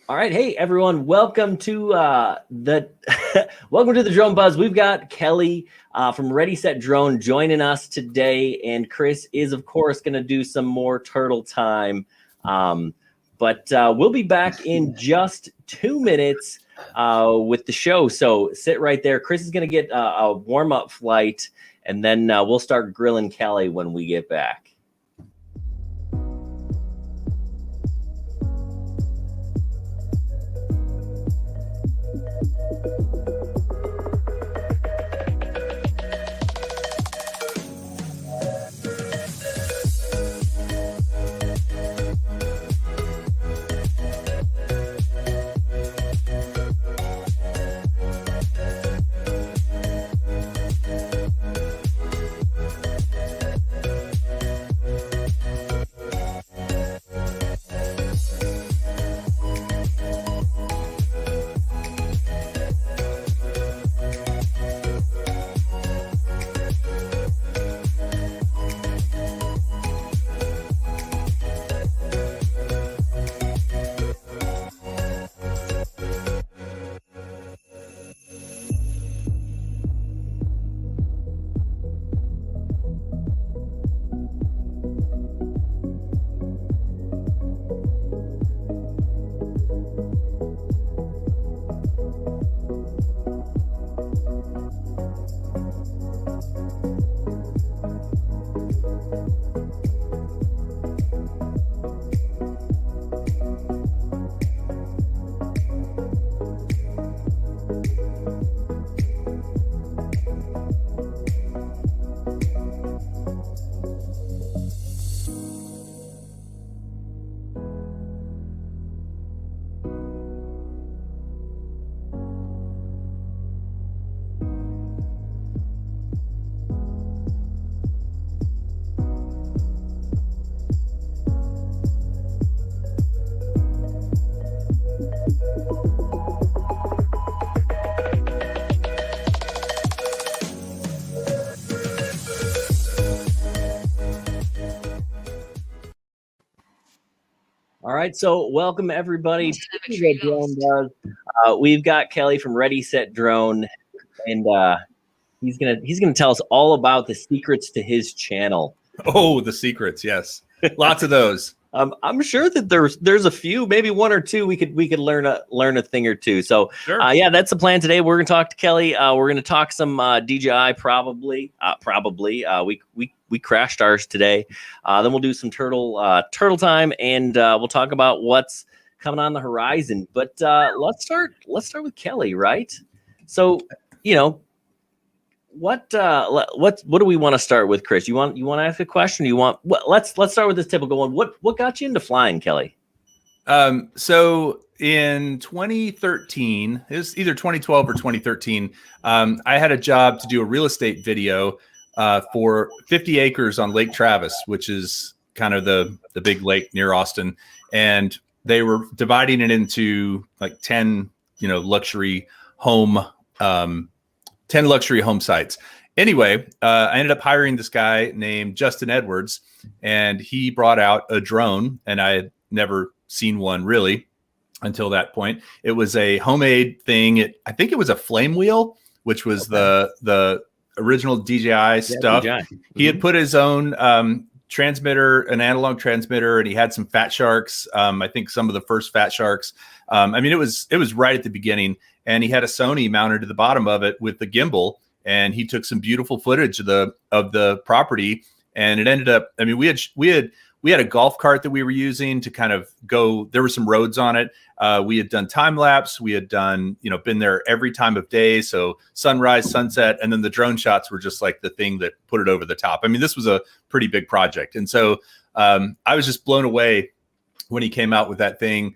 All right, hey everyone, welcome to the welcome to the Drone Buzz. We've got Kelly from Ready Set Drone joining us today, and Chris is of course going to do some more turtle time. But we'll be back in just 2 minutes with the show. So sit right there. Chris is going to get a warm-up flight, and then we'll start grilling Kelly when we get back. All right, so welcome everybody to the Drone Buzz. We've got Kelly from Ready Set Drone, and he's gonna tell us all about the secrets to his channel. Oh, the secrets, yes, lots of those. I'm sure that there's a few, maybe one or two. We could learn a thing or two. So Sure. Yeah, that's the plan today. We're gonna talk to Kelly. We're gonna talk some DJI probably. We crashed ours today. Then we'll do some turtle time, and we'll talk about what's coming on the horizon. But let's start with Kelly, right? So what do we want to start with, Chris? You want to ask a question? Let's start with this typical one. What got you into flying, Kelly? So in 2013, it was either 2012 or 2013. I had a job to do a real estate video for 50 acres on Lake Travis, which is kind of the big lake near Austin, and they were dividing it into like 10 luxury home 10 luxury home sites. Anyway, I ended up hiring this guy named Justin Edwards, and he brought out a drone, and I had never seen one really until that point. It was a homemade thing. I think it was a flame wheel, which was the original DJI stuff. DJI. Mm-hmm. He had put his own transmitter, an analog transmitter, and he had some Fat Sharks. I think some of the first Fat Sharks. I mean, it was right at the beginning, and he had a Sony mounted to the bottom of it with the gimbal, and he took some beautiful footage of the property. And it ended up, I mean, we had a golf cart that we were using to kind of go. There were some roads on it. We had done time lapse. We had done, been there every time of day. So sunrise, sunset, and then the drone shots were just like the thing that put it over the top. I mean, this was a pretty big project. And so I was just blown away when he came out with that thing.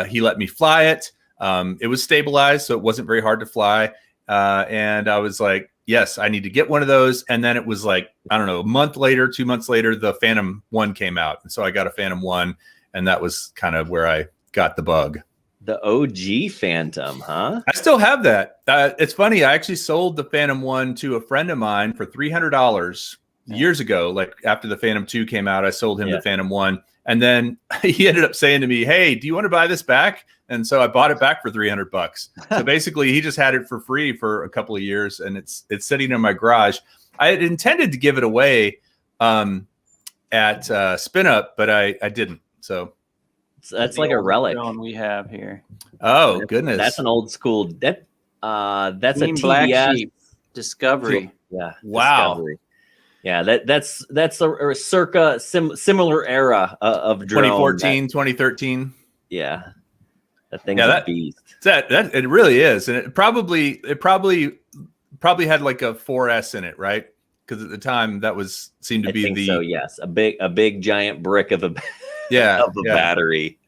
He let me fly it. It was stabilized, so it wasn't very hard to fly. And I was like, yes, I need to get one of those. And then it was like, I don't know, a month later, 2 months later, the Phantom 1 came out. And so I got a Phantom 1, and that was kind of where I got the bug. The OG Phantom, huh? I still have that. It's funny. I actually sold the Phantom 1 to a friend of mine for $300 years ago, like after the Phantom 2 came out, I sold him the Phantom 1. And then he ended up saying to me, "Hey, do you want to buy this back?" And so I bought it back for $300. So basically he just had it for free for a couple of years, and it's sitting in my garage. I had intended to give it away at Spin Up, but I didn't. So that's like a relic we have here. Oh, goodness. That's an old school. That's Team a Black TBS Sheep Discovery. Yeah. Wow. Discovery. Yeah, that's a circa similar era of drone. 2014, 2013. Yeah. That thing's a beast. That it really is. And it probably had like a 4S in it, right? Because at the time that seemed to be so, yes. A big giant brick of a battery.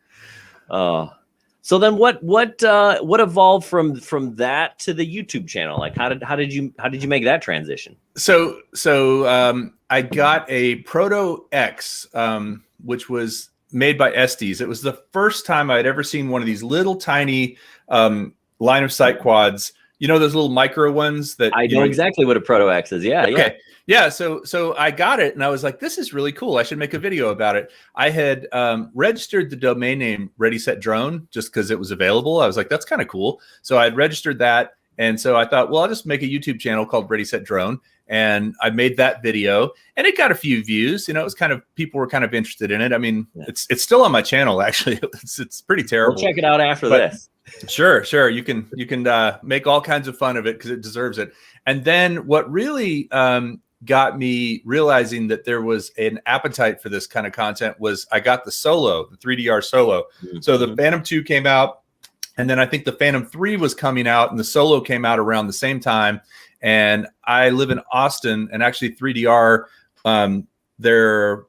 So then what evolved from that to the YouTube channel? Like how did you make that transition? So I got a Proto X, which was made by Estes. It was the first time I'd ever seen one of these little tiny line of sight quads. You know, those little micro ones that I know exactly what a Proto X is. Yeah. Okay. Yeah. Yeah, so I got it and I was like, this is really cool. I should make a video about it. I had registered the domain name Ready Set Drone just because it was available. I was like, that's kind of cool. So I had registered that. And so I thought, well, I'll just make a YouTube channel called Ready Set Drone. And I made that video and it got a few views. You know, it was kind of, people were kind of interested in it. I mean, it's still on my channel, actually. It's pretty terrible. We'll check it out after this. Sure. You can make all kinds of fun of it because it deserves it. And then what really got me realizing that there was an appetite for this kind of content was I got the Solo, the 3DR Solo. Mm-hmm. So the Phantom 2 came out, and then I think the Phantom 3 was coming out, and the Solo came out around the same time. And I live in Austin, and actually 3DR, their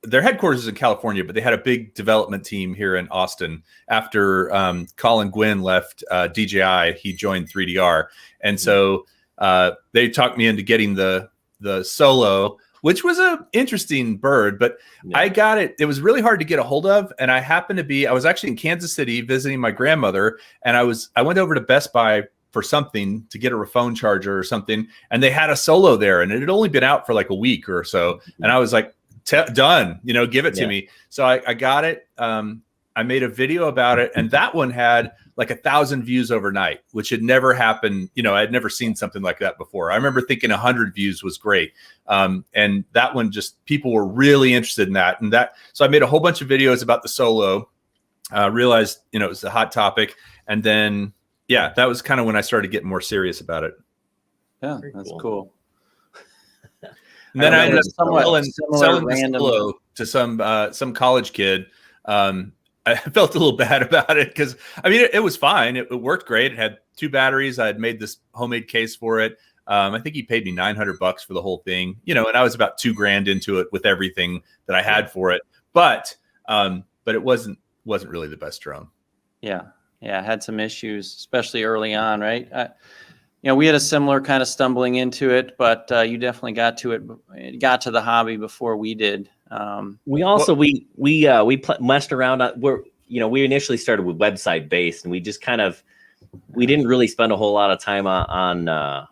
headquarters is in California, but they had a big development team here in Austin. After Colin Gwynn left DJI, he joined 3DR. And so they talked me into getting the Solo, which was an interesting bird, but I got it. It was really hard to get a hold of. And I was actually in Kansas City visiting my grandmother, and I went over to Best Buy for something to get a phone charger or something. And they had a Solo there, and it had only been out for like a week or so. And I was like, done, give it to me. So I got it. I made a video about it, and that one had like 1,000 views overnight, which had never happened. I'd never seen something like that before. I remember thinking 100 views was great. And that one, just people were really interested in that. So I made a whole bunch of videos about the Solo, realized, it was a hot topic. And then, that was kind of when I started getting more serious about it. Yeah, that's cool. And then I ended up selling the Solo to some college kid. I felt a little bad about it because, I mean, it was fine. It worked great. It had 2 batteries. I had made this homemade case for it. I think he paid me $900 for the whole thing, and I was about $2,000 into it with everything that I had for it. But it wasn't really the best drone. Yeah. It had some issues, especially early on, right? We had a similar kind of stumbling into it, but you definitely got to the hobby before we did. We also we messed around. We initially started with website based, and we just we didn't really spend a whole lot of time on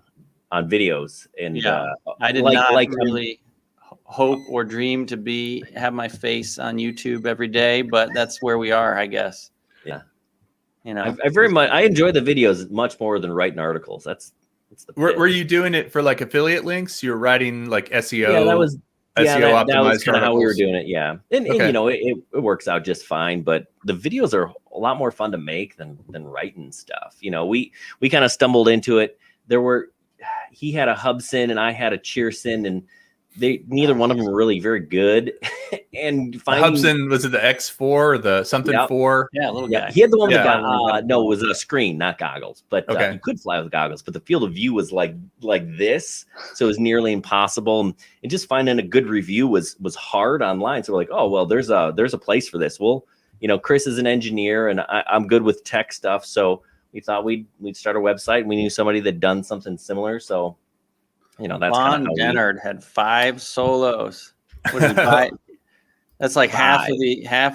videos. And I did not really hope or dream to have my face on YouTube every day, but that's where we are, I guess. Yeah. I enjoy the videos much more than writing articles. That's the were you doing it for like affiliate links? You were writing like SEO? Yeah, that was SEO optimized. That was kind of how we were doing it. Yeah. And Okay. it works out just fine, but the videos are a lot more fun to make than writing stuff. We kind of stumbled into it. He had a Hubsan and I had a Cheerson, and neither one of them were really very good. And Hubsan, was it the X4 or the something 4? Yeah, a little guy. He had the one that got no, it was a screen, not goggles. But you could fly with goggles, but the field of view was like this, so it was nearly impossible. And just finding a good review was hard online. So we're like, oh well, there's a place for this. Well, Chris is an engineer, and I'm good with tech stuff, so we thought we'd start a website. And we knew somebody that'd done something similar, so. That's Lon Dennard had 5 Solos. What did he buy? That's like half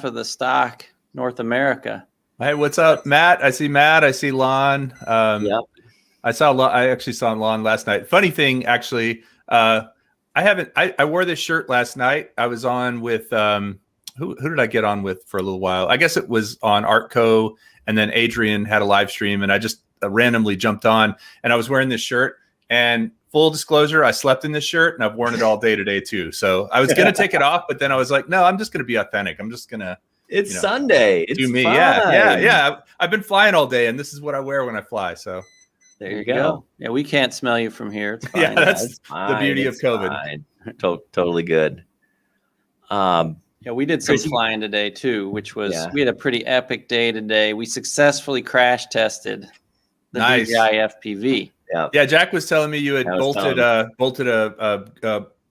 of the stock North America. Hey, what's up, Matt? I see Matt. I see Lon. Yep. I actually saw Lon last night. Funny thing, actually, I haven't. I wore this shirt last night. I was on with who did I get on with for a little while? I guess it was on Artco, and then Adrian had a live stream, and I just randomly jumped on, and I was wearing this shirt. And full disclosure, I slept in this shirt, and I've worn it all day today too. So I was gonna take it off, but then I was like, no, I'm just gonna be authentic. I'm just gonna. It's Sunday. It's do me. fine. Yeah. I've been flying all day, and this is what I wear when I fly. So there you go. Yeah, we can't smell you from here. It's fine. yeah, that's fine. the beauty of COVID. Totally good. Yeah, we did some flying today too, which was we had a pretty epic day today. We successfully crash tested the DJI FPV. Yeah, Jack was telling me you had bolted a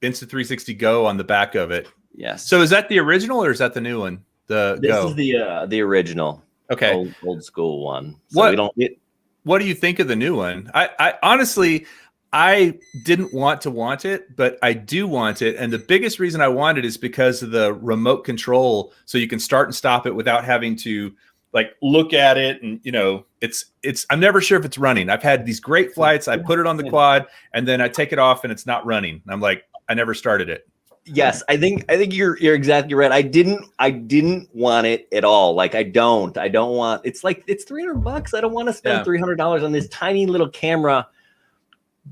Insta360 Go on the back of it. Yes. So is that the original or is that the new one? This is the original. Okay. Old school one. So what do you think of the new one? I honestly, I didn't want it, but I do want it. And the biggest reason I want it is because of the remote control. So you can start and stop it without having to like look at it. And, I'm never sure if it's running. I've had these great flights. I put it on the quad and then I take it off and it's not running. I'm like, I never started it. Yes, I think you're exactly right. I didn't want it at all. Like I don't want. It's $300. I don't want to spend $300 on this tiny little camera.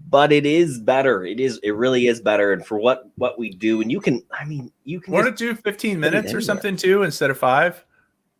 But it is better. It really is better. And for what we do, and you can want to do 15 minutes or something too instead of 5.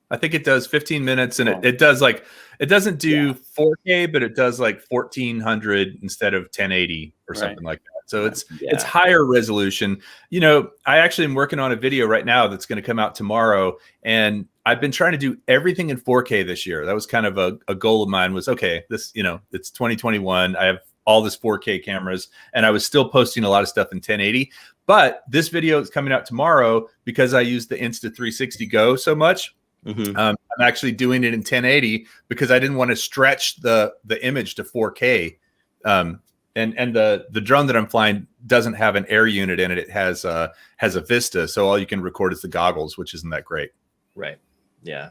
I think it does 15 minutes, and it does it doesn't do 4K, but it does 1400 instead of 1080 or something like that. So it's higher resolution. I actually am working on a video right now that's going to come out tomorrow, and I've been trying to do everything in 4K this year. That was kind of a goal of mine. Was okay. This it's 2021. I have all this 4K cameras, and I was still posting a lot of stuff in 1080. But this video is coming out tomorrow because I use the Insta360 Go so much. Mm-hmm. I'm actually doing it in 1080 because I didn't want to stretch the image to 4K. And the drone that I'm flying doesn't have an air unit in it. It has a Vista, so all you can record is the goggles, which isn't that great. Right. Yeah.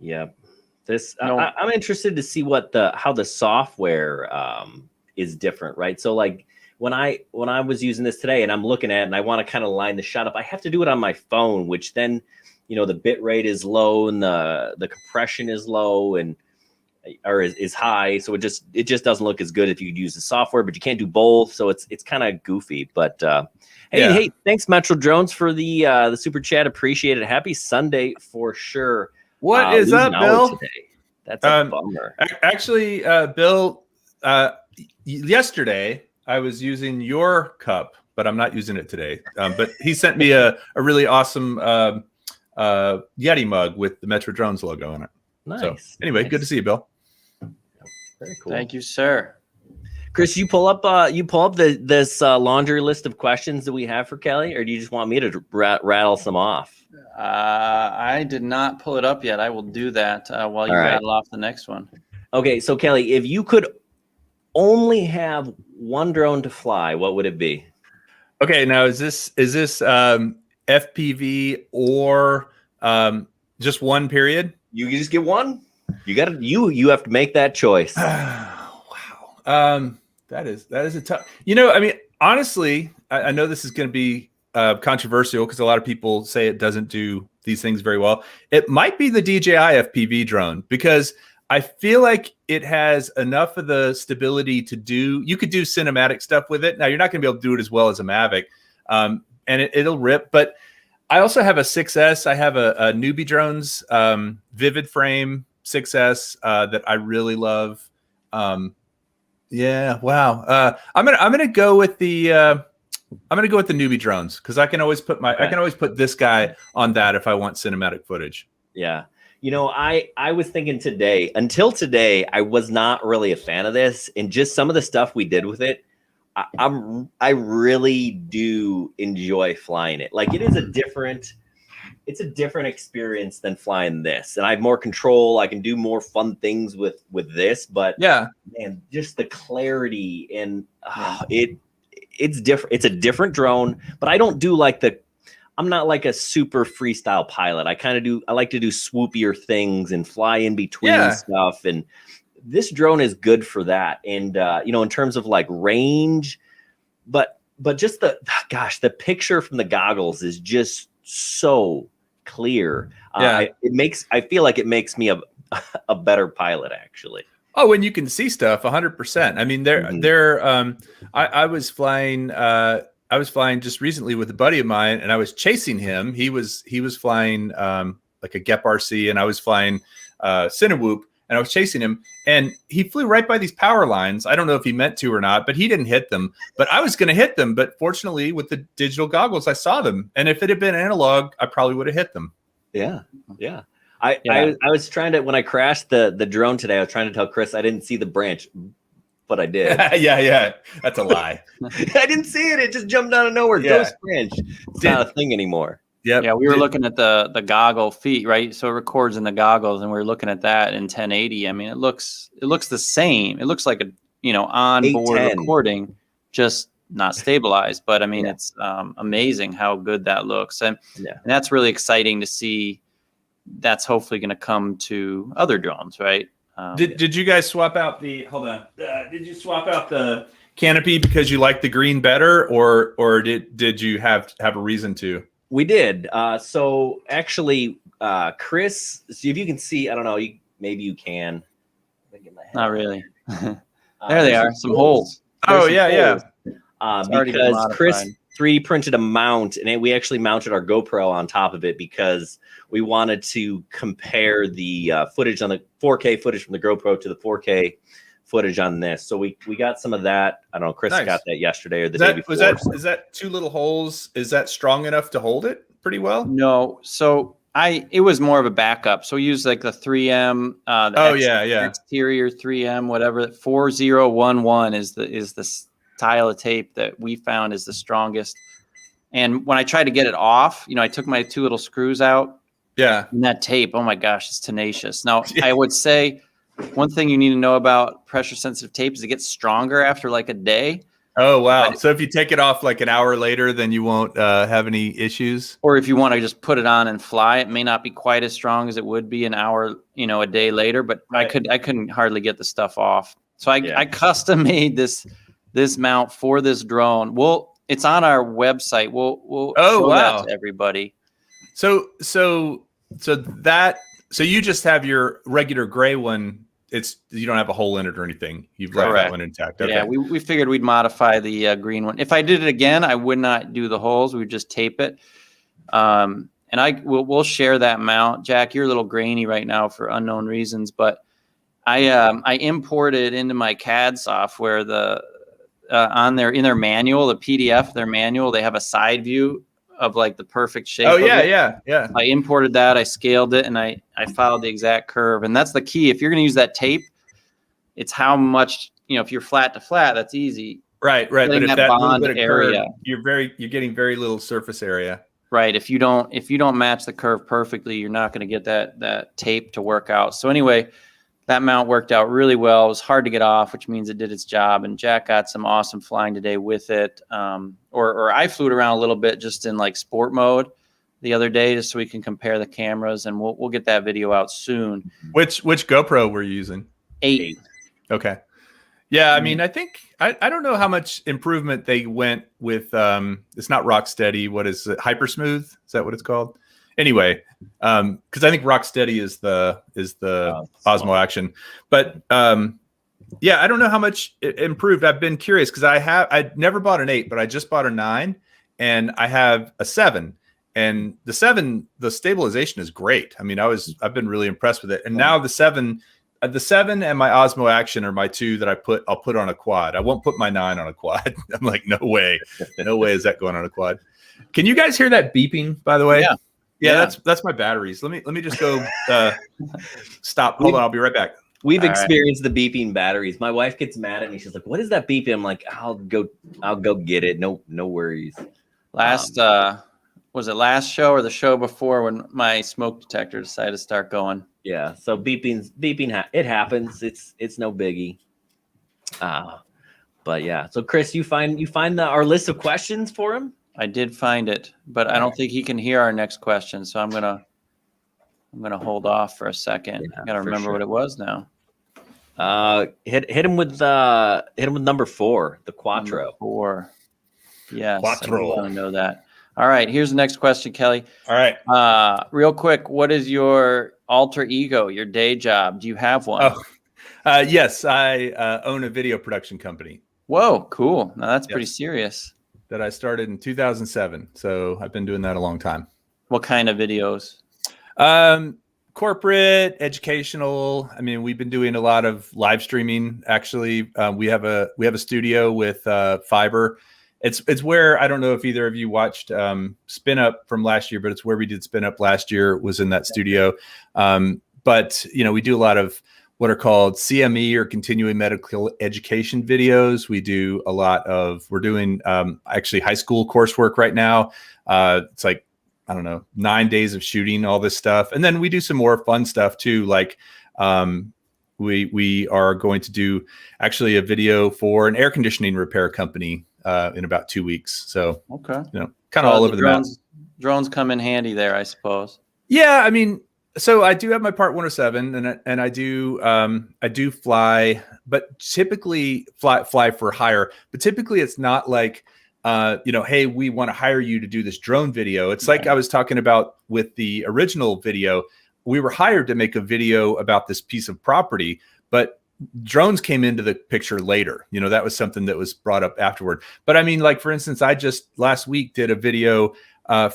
Yeah. I'm interested to see how the software is different, right? So like when I was using this today and I'm looking at it and I want to kind of line the shot up, I have to do it on my phone, which then the bit rate is low and the compression is low or is high, so it just doesn't look as good if you use the software, but you can't do both, so it's kind of goofy. But hey, thanks Metro Drones for the super chat, appreciate it. Happy Sunday for sure. What is up, Bill? Today. That's a bummer. Actually, Bill, yesterday I was using your cup, but I'm not using it today. But he sent me a really awesome Yeti mug with the Metro Drones logo on it. Nice. So, anyway, good to see you, Bill. Very cool. Thank you, sir. Chris, you pull up this laundry list of questions that we have for Kelly, or do you just want me to rattle some off? I did not pull it up yet. I will do that while you rattle off the next one. Okay, so Kelly, if you could only have one drone to fly, what would it be? Okay, now is this FPV or just one period? You just get one. You have to make that choice. Wow. That is a tough. Honestly, I know this is going to be controversial because a lot of people say it doesn't do these things very well. It might be the DJI FPV drone because I feel like it has enough of the stability to do. You could do cinematic stuff with it. Now you're not going to be able to do it as well as a Mavic, and it'll rip. But I also have a 6S. I have a Newbie Drones Vivid Frame 6S that I really love. Yeah, wow. I'm gonna go with the Newbie Drones because I can always put this guy on that if I want cinematic footage. Yeah. I was thinking until today, I was not really a fan of this, and just some of the stuff we did with it, I really do enjoy flying it. Like it's a different experience than flying this, and I have more control. I can do more fun things with this, but man, just the clarity and it's different. It's a different drone, but I don't do I'm not like a super freestyle pilot. I like to do swoopier things and fly in between stuff. And this drone is good for that. And, in terms of range, but but just the picture from the goggles is just so clear. Yeah. I feel like it makes me a better pilot, actually. Oh, when you can see stuff 100%. I mean, I was flying just recently with a buddy of mine, and I was chasing him. He was flying like a Gep RC, and I was flying cinewhoop, and I was chasing him, and he flew right by these power lines. I don't know if he meant to or not, but he didn't hit them. But I was going to hit them, but fortunately, with the digital goggles, I saw them. And if it had been analog, I probably would have hit them. Yeah, yeah. I was trying to, when I crashed the drone today, I was trying to tell Chris I didn't see the branch, but I did. Yeah. That's a lie. I didn't see it. It just jumped out of nowhere. Yeah. Ghost branch. It's not a thing anymore. Yep. Yeah, we were looking at the goggle feet, right? So it records in the goggles, and we were looking at that in 1080. I mean, it looks the same. It looks like a onboard recording, just not stabilized. But I mean, it's amazing how good that looks, and that's really exciting to see. That's hopefully going to come to other drones, right? Did you guys swap out the? Hold on. Did you swap out the canopy because you like the green better, or did you have a reason to? We did. So actually, Chris, see if you can see. I don't know. Maybe you can. Not really. There they are. Some holes. Yeah. Because Chris 3D printed a mount, and we actually mounted our GoPro on top of it because we wanted to compare the footage on the 4K footage from the GoPro to the 4K footage on this. So we got some of that. I don't know. Chris got that yesterday or the day before. Is that two little holes? Is that strong enough to hold it pretty well? No. So it was more of a backup. So we used like the 3M. Exterior 3M, whatever. 4011 is the style of tape that we found is the strongest. And when I tried to get it off, I took my two little screws out. Yeah. And that tape, oh my gosh, it's tenacious. Now, I would say one thing you need to know about pressure sensitive tape is it gets stronger after like a day. Oh, wow. So if you take it off like an hour later, then you won't have any issues? Or if you want to just put it on and fly, it may not be quite as strong as it would be an hour, a day later, but right. I couldn't hardly get the stuff off. So I custom made this mount for this drone. It's on our website. We'll show that to everybody. So you just have your regular gray one. You don't have a hole in it or anything. You've left that one intact. Okay. Yeah, we figured we'd modify the green one. If I did it again, I would not do the holes. We would just tape it. And we'll share that mount. Jack, you're a little grainy right now for unknown reasons, but I imported into my CAD software in their manual, the PDF, their manual, they have a side view of like the perfect shape. Oh yeah. I imported that, I scaled it, and I followed the exact curve. And that's the key. If you're going to use that tape, it's how much, if you're flat to flat, that's easy. Right. But if that bond little bit of area, curve, you're getting very little surface area. Right. If you don't match the curve perfectly, you're not going to get that tape to work out. So anyway, that mount worked out really well. It was hard to get off, which means it did its job. And Jack got some awesome flying today with it. Or I flew it around a little bit just in like sport mode the other day, just so we can compare the cameras. And we'll get that video out soon. Which GoPro were you using? 8. Okay. Yeah, I mean, I think I don't know how much improvement they went with. It's not Rocksteady. What is it? Hypersmooth? Is that what it's called? Anyway, because I think Rocksteady is the Osmo Action, but I don't know how much it improved. I've been curious because I never bought an 8, but I just bought a 9, and I have a 7. And the 7, the stabilization is great. I mean, I've been really impressed with it. And now the 7 and my Osmo Action are my two that I'll put on a quad. I won't put my 9 on a quad. I'm like, no way is that going on a quad. Can you guys hear that beeping, by the way? Yeah, that's my batteries. Let me just go stop. Hold on, I'll be right back. We've experienced the beeping batteries. My wife gets mad at me. She's like, "What is that beeping?" I'm like, "I'll go get it. No worries." Was it last show or the show before when my smoke detector decided to start going? Yeah, so beeping it happens. It's no biggie. But yeah. So Chris, you find our list of questions for him? I did find it, but I don't think he can hear our next question, so I'm gonna hold off for a second. I gotta remember what it was now. Hit him with number 4, the Quattro. Number 4. Yes, Quattro. I want to know that. All right, here's the next question, Kelly. All right. Real quick, what is your alter ego, your day job? Do you have one? Yes, I own a video production company. Whoa, cool. Now that's Yes. pretty serious. That I started in 2007. So I've been doing that a long time. What kind of videos? Corporate, educational. I mean, we've been doing a lot of live streaming. Actually, we have a studio with fiber. It's where, I don't know if either of you watched Spin Up from last year, but it's where we did Spin Up last year, was in that studio. But we do a lot of what are called CME, or continuing medical education videos. We do a lot of, we're doing actually high school coursework right now. It's like, I don't know, 9 days of shooting all this stuff. And then we do some more fun stuff too. Like we are going to do actually a video for an air conditioning repair company in about 2 weeks. So, okay, kind of all over the map. Drones come in handy there, I suppose. Yeah. I mean, so I do have my Part 107 and I do fly, but typically fly for hire, but typically it's not like, hey, we want to hire you to do this drone video. It's like I was talking about with the original video. We were hired to make a video about this piece of property, but drones came into the picture later. That was something that was brought up afterward. But I mean, like, for instance, I just last week did a video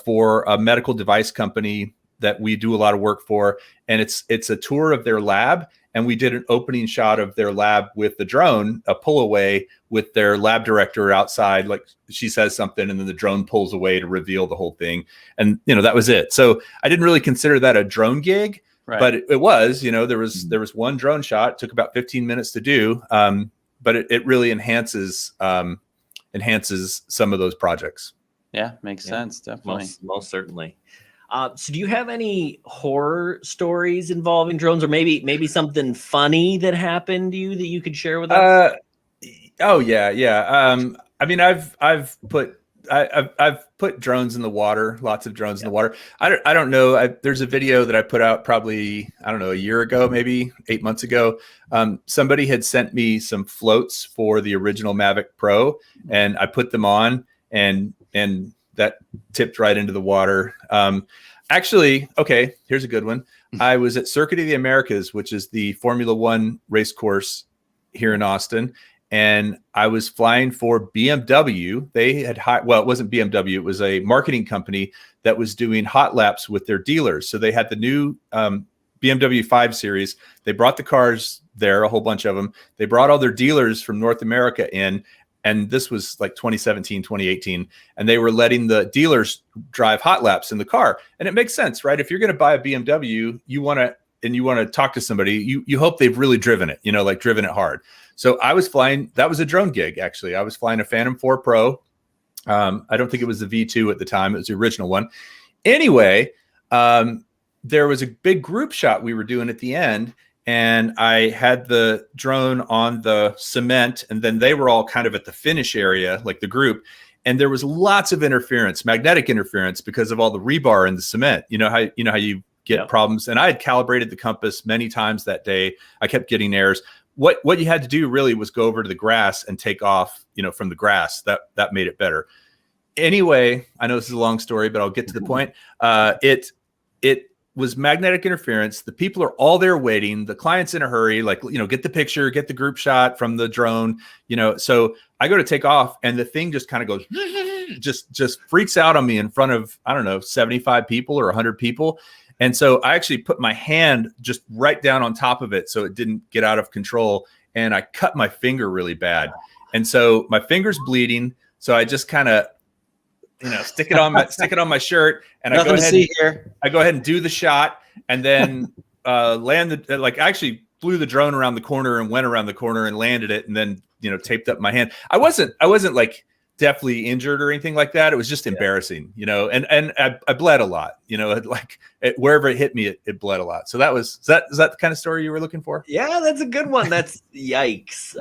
for a medical device company that we do a lot of work for. And it's a tour of their lab. And we did an opening shot of their lab with the drone, a pull away with their lab director outside. Like, she says something and then the drone pulls away to reveal the whole thing. And, that was it. So I didn't really consider that a drone gig, but it was, there was one drone shot. It took about 15 minutes to do. But it really enhances some of those projects. Yeah, makes sense. Definitely. Most certainly. So do you have any horror stories involving drones, or maybe something funny that happened to you that you could share with us? Oh yeah. I mean, I've put drones in the water, lots of drones in the water. I don't know. There's a video that I put out probably, I don't know, a year ago, maybe 8 months ago. Somebody had sent me some floats for the original Mavic Pro, and I put them on, and that tipped right into the water. Actually, okay, here's a good one. I was at Circuit of the Americas, which is the Formula One race course here in Austin. And I was flying for BMW. They had it wasn't BMW. It was a marketing company that was doing hot laps with their dealers. So they had the new BMW 5 Series. They brought the cars there, a whole bunch of them. They brought all their dealers from North America in. And this was like 2017, 2018. And they were letting the dealers drive hot laps in the car. And it makes sense, right? If you're going to buy a BMW, you want to talk to somebody, you hope they've really driven it, like driven it hard. So I was flying, that was a drone gig, actually. I was flying a Phantom 4 Pro. I don't think it was the V2 at the time. It was the original one. Anyway, there was a big group shot we were doing at the end. And I had the drone on the cement, and then they were all kind of at the finish area, like the group. And there was lots of interference, magnetic interference, because of all the rebar in the cement. You know how you get problems. And I had calibrated the compass many times that day. I kept getting errors. What you had to do really was go over to the grass and take off, from the grass. That made it better. Anyway, I know this is a long story, but I'll get to the point. It was magnetic interference. The people are all there waiting. The client's in a hurry, like, get the picture, get the group shot from the drone, so I go to take off and the thing just kind of goes, just freaks out on me in front of, I don't know, 75 people or 100 people. And so I actually put my hand just right down on top of it so it didn't get out of control. And I cut my finger really bad. And so my finger's bleeding. So I just kind of, stick it on my shirt, and I go ahead and do the shot, and then land I actually flew the drone around the corner and went around the corner and landed it, and then taped up my hand. I wasn't like deathly injured or anything like that. It was just embarrassing, and I bled a lot, wherever it hit me, it bled a lot. So is that the kind of story you were looking for? Yeah, that's a good one. That's yikes.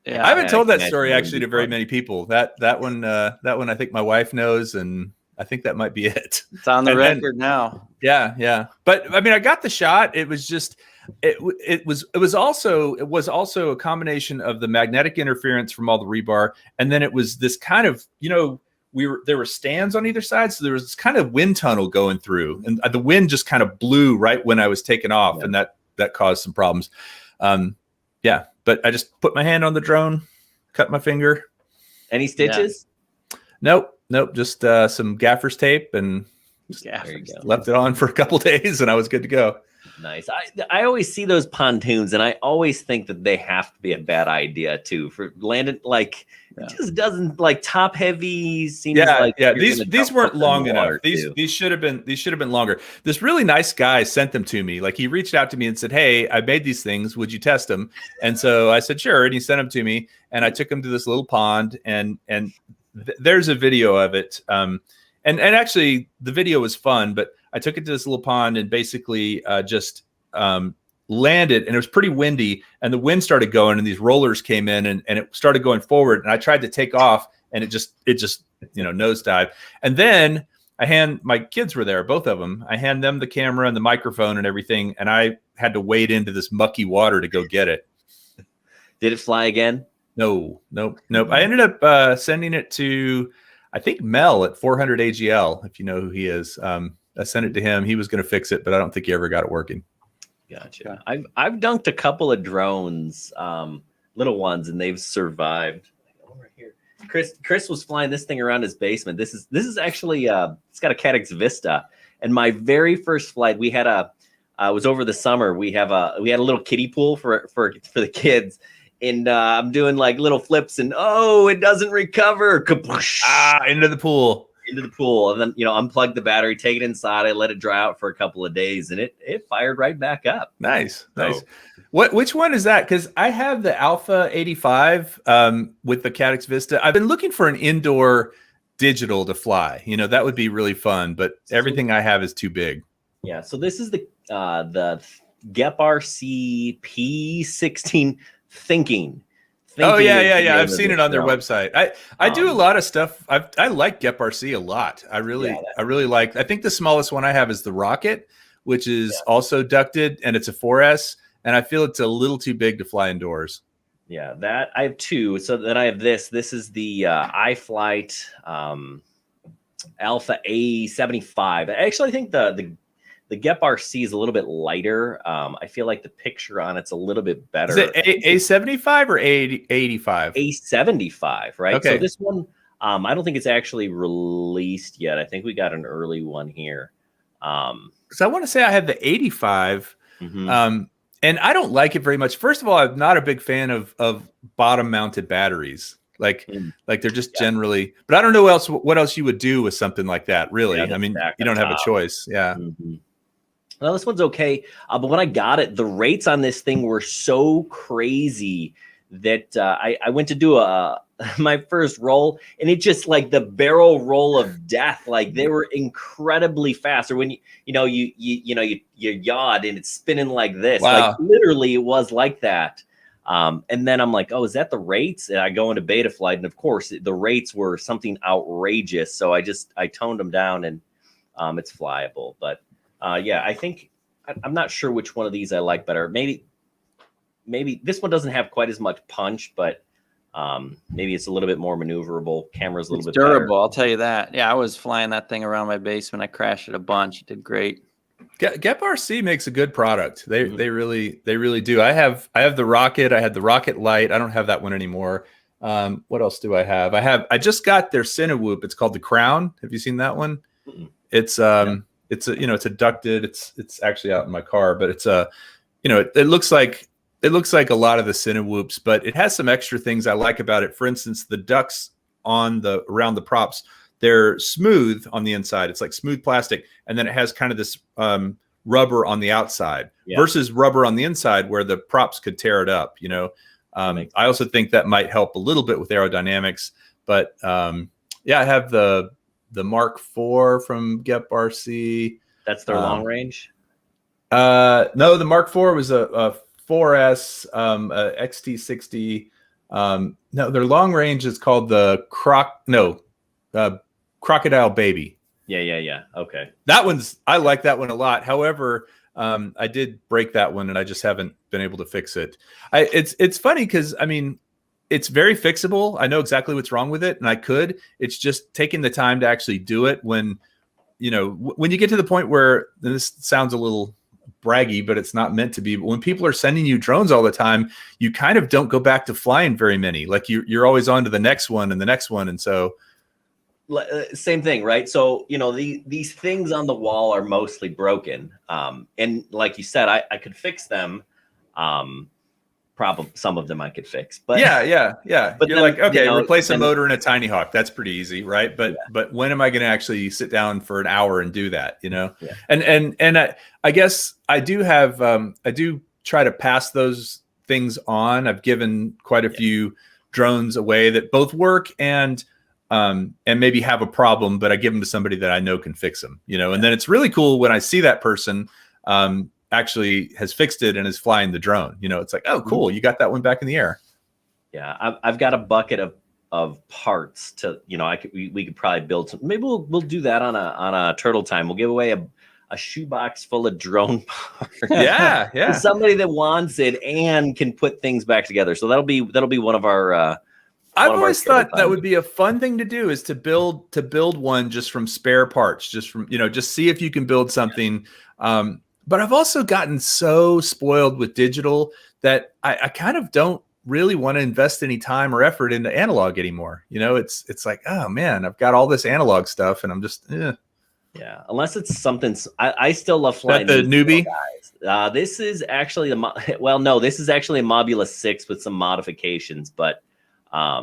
I haven't told that story actually to very many people. That one I think my wife knows, and I think that might be it. It's on the And then- record now. Yeah. But I mean, I got the shot. It was just, it was also a combination of the magnetic interference from all the rebar. And then it was this kind of, there were stands on either side. So there was this kind of wind tunnel going through, and the wind just kind of blew right when I was taking off. And that caused some problems. But I just put my hand on the drone, cut my finger. Any stitches? Nope. Just some gaffer's tape and left it on for a couple days, and I was good to go. Nice. I always see those pontoons, and I always think that they have to be a bad idea too for landing. Like it just doesn't, like, top heavy. Seems like These weren't long enough. These should have been longer. This really nice guy sent them to me. Like, he reached out to me and said, "Hey, I made these things. Would you test them?" And so I said, "Sure." And he sent them to me, and I took them to this little pond, and there's a video of it. And actually the video was fun, but I took it to this little pond and basically just landed, and it was pretty windy, and the wind started going, and these rollers came in, and it started going forward, and I tried to take off, and it just nosedived. And then my kids were there, both of them. I hand them the camera and the microphone and everything, and I had to wade into this mucky water to go get it. Did it fly again? Nope. I ended up sending it to, I think, Mel at 400 AGL, if you know who he is. I sent it to him. He was going to fix it, but I don't think he ever got it working. Gotcha. I've dunked a couple of drones, little ones, and they've survived. Over here, Chris was flying this thing around his basement. This is actually it's got a Caddx Vista, and my very first flight, we had it was over the summer. We had a little kiddie pool for the kids. And I'm doing like little flips, and it doesn't recover. Kapoosh! Into the pool. And then unplug the battery, take it inside. I let it dry out for a couple of days, and it fired right back up. Nice. Which one is that? Because I have the Alpha 85 with the Caddx Vista. I've been looking for an indoor digital to fly. That would be really fun, but everything I have is too big. Yeah. So this is the GEP-RC P16 Thinking. Oh yeah. I've seen it on their website. I do a lot of stuff. I like GEP-RC a lot. I really like. I think the smallest one I have is the Rocket, which is also ducted, and it's a 4S, and I feel it's a little too big to fly indoors. Yeah, that I have two. So then I have this. This is the iFlight Alpha A75. Actually, I think the GEP-RC is a little bit lighter. I feel like the picture on it's a little bit better. Is it A75 or A85? A75, right? Okay. So this one, I don't think it's actually released yet. I think we got an early one here. Because I want to say I have the 85, Mm-hmm. And I don't like it very much. First of all, I'm not a big fan of bottom-mounted batteries. Like they're just generally. But I don't know what else you would do with something like that. Really, I mean, you don't have a choice. Yeah. Mm-hmm. Well, this one's okay, but when I got it, the rates on this thing were so crazy that I went to do my first roll, and it just, like, the barrel roll of death. Like, they were incredibly fast. Or when you yawed and it's spinning like this. Wow. Like, literally, it was like that. And then I'm like, oh, is that the rates? And I go into beta flight, and of course, the rates were something outrageous. So I toned them down, and it's flyable. But yeah, I think I'm not sure which one of these I like better. Maybe this one doesn't have quite as much punch, but maybe it's a little bit more maneuverable. Camera's a little bit durable. better. I'll tell you that. Yeah, I was flying that thing around my basement. I crashed it a bunch. It did great. GEP-RC makes a good product. They really do. I have the Rocket. I had the Rocket Lite. I don't have that one anymore. What else do I have? I just got their cinewhoop. It's called the Crown. Have you seen that one? Mm-mm. It's it's a ducted. It's actually out in my car, but it's it looks like a lot of the cinewhoops, but it has some extra things I like about it. For instance, the ducts around the props, they're smooth on the inside. It's like smooth plastic, and then it has kind of this rubber on the outside versus rubber on the inside where the props could tear it up. I also think that might help a little bit with aerodynamics. But I have the Mark IV from GEP-RC. That's their long range. No, the Mark IV was a 4S, XT60. No, their long range is called the Crocodile Baby. Yeah. Okay. I like that one a lot. However, I did break that one and I just haven't been able to fix it. It's funny because I mean, it's very fixable. I know exactly what's wrong with it and I could. It's just taking the time to actually do it when, you know, when you get to the point where, this sounds a little braggy, but it's not meant to be. But when people are sending you drones all the time, you kind of don't go back to flying very many. Like you're always on to the next one and the next one. And so same thing, right? So, you know, these things on the wall are mostly broken. And like you said, I could fix them. Probably some of them I could fix, but yeah. But you're then, like, okay, you know, replace a motor in a Tiny Hawk. That's pretty easy, right? But when am I going to actually sit down for an hour and do that? You know, and I guess I do have I do try to pass those things on. I've given quite a few drones away that both work and maybe have a problem, but I give them to somebody that I know can fix them. You know, and then it's really cool when I see that person. Actually has fixed it and is flying the drone. You know, it's like, oh, cool, you got that one back in the air. Yeah, I've got a bucket of parts to, you know, we could probably build some. Maybe we'll do that on a Turtle Time. We'll give away a shoebox full of drone parts. Yeah. To somebody that wants it and can put things back together. So that'll be one of our. I've always thought that would be a fun thing to do, is to build one just from spare parts, just from, you know, just see if you can build something. But I've also gotten so spoiled with digital that I kind of don't really want to invest any time or effort into analog anymore. You know, it's like, oh man, I've got all this analog stuff and I'm just, Yeah, unless it's something. I still love flying. The newbie guys. This is actually this is actually a Mobula 6 with some modifications, but I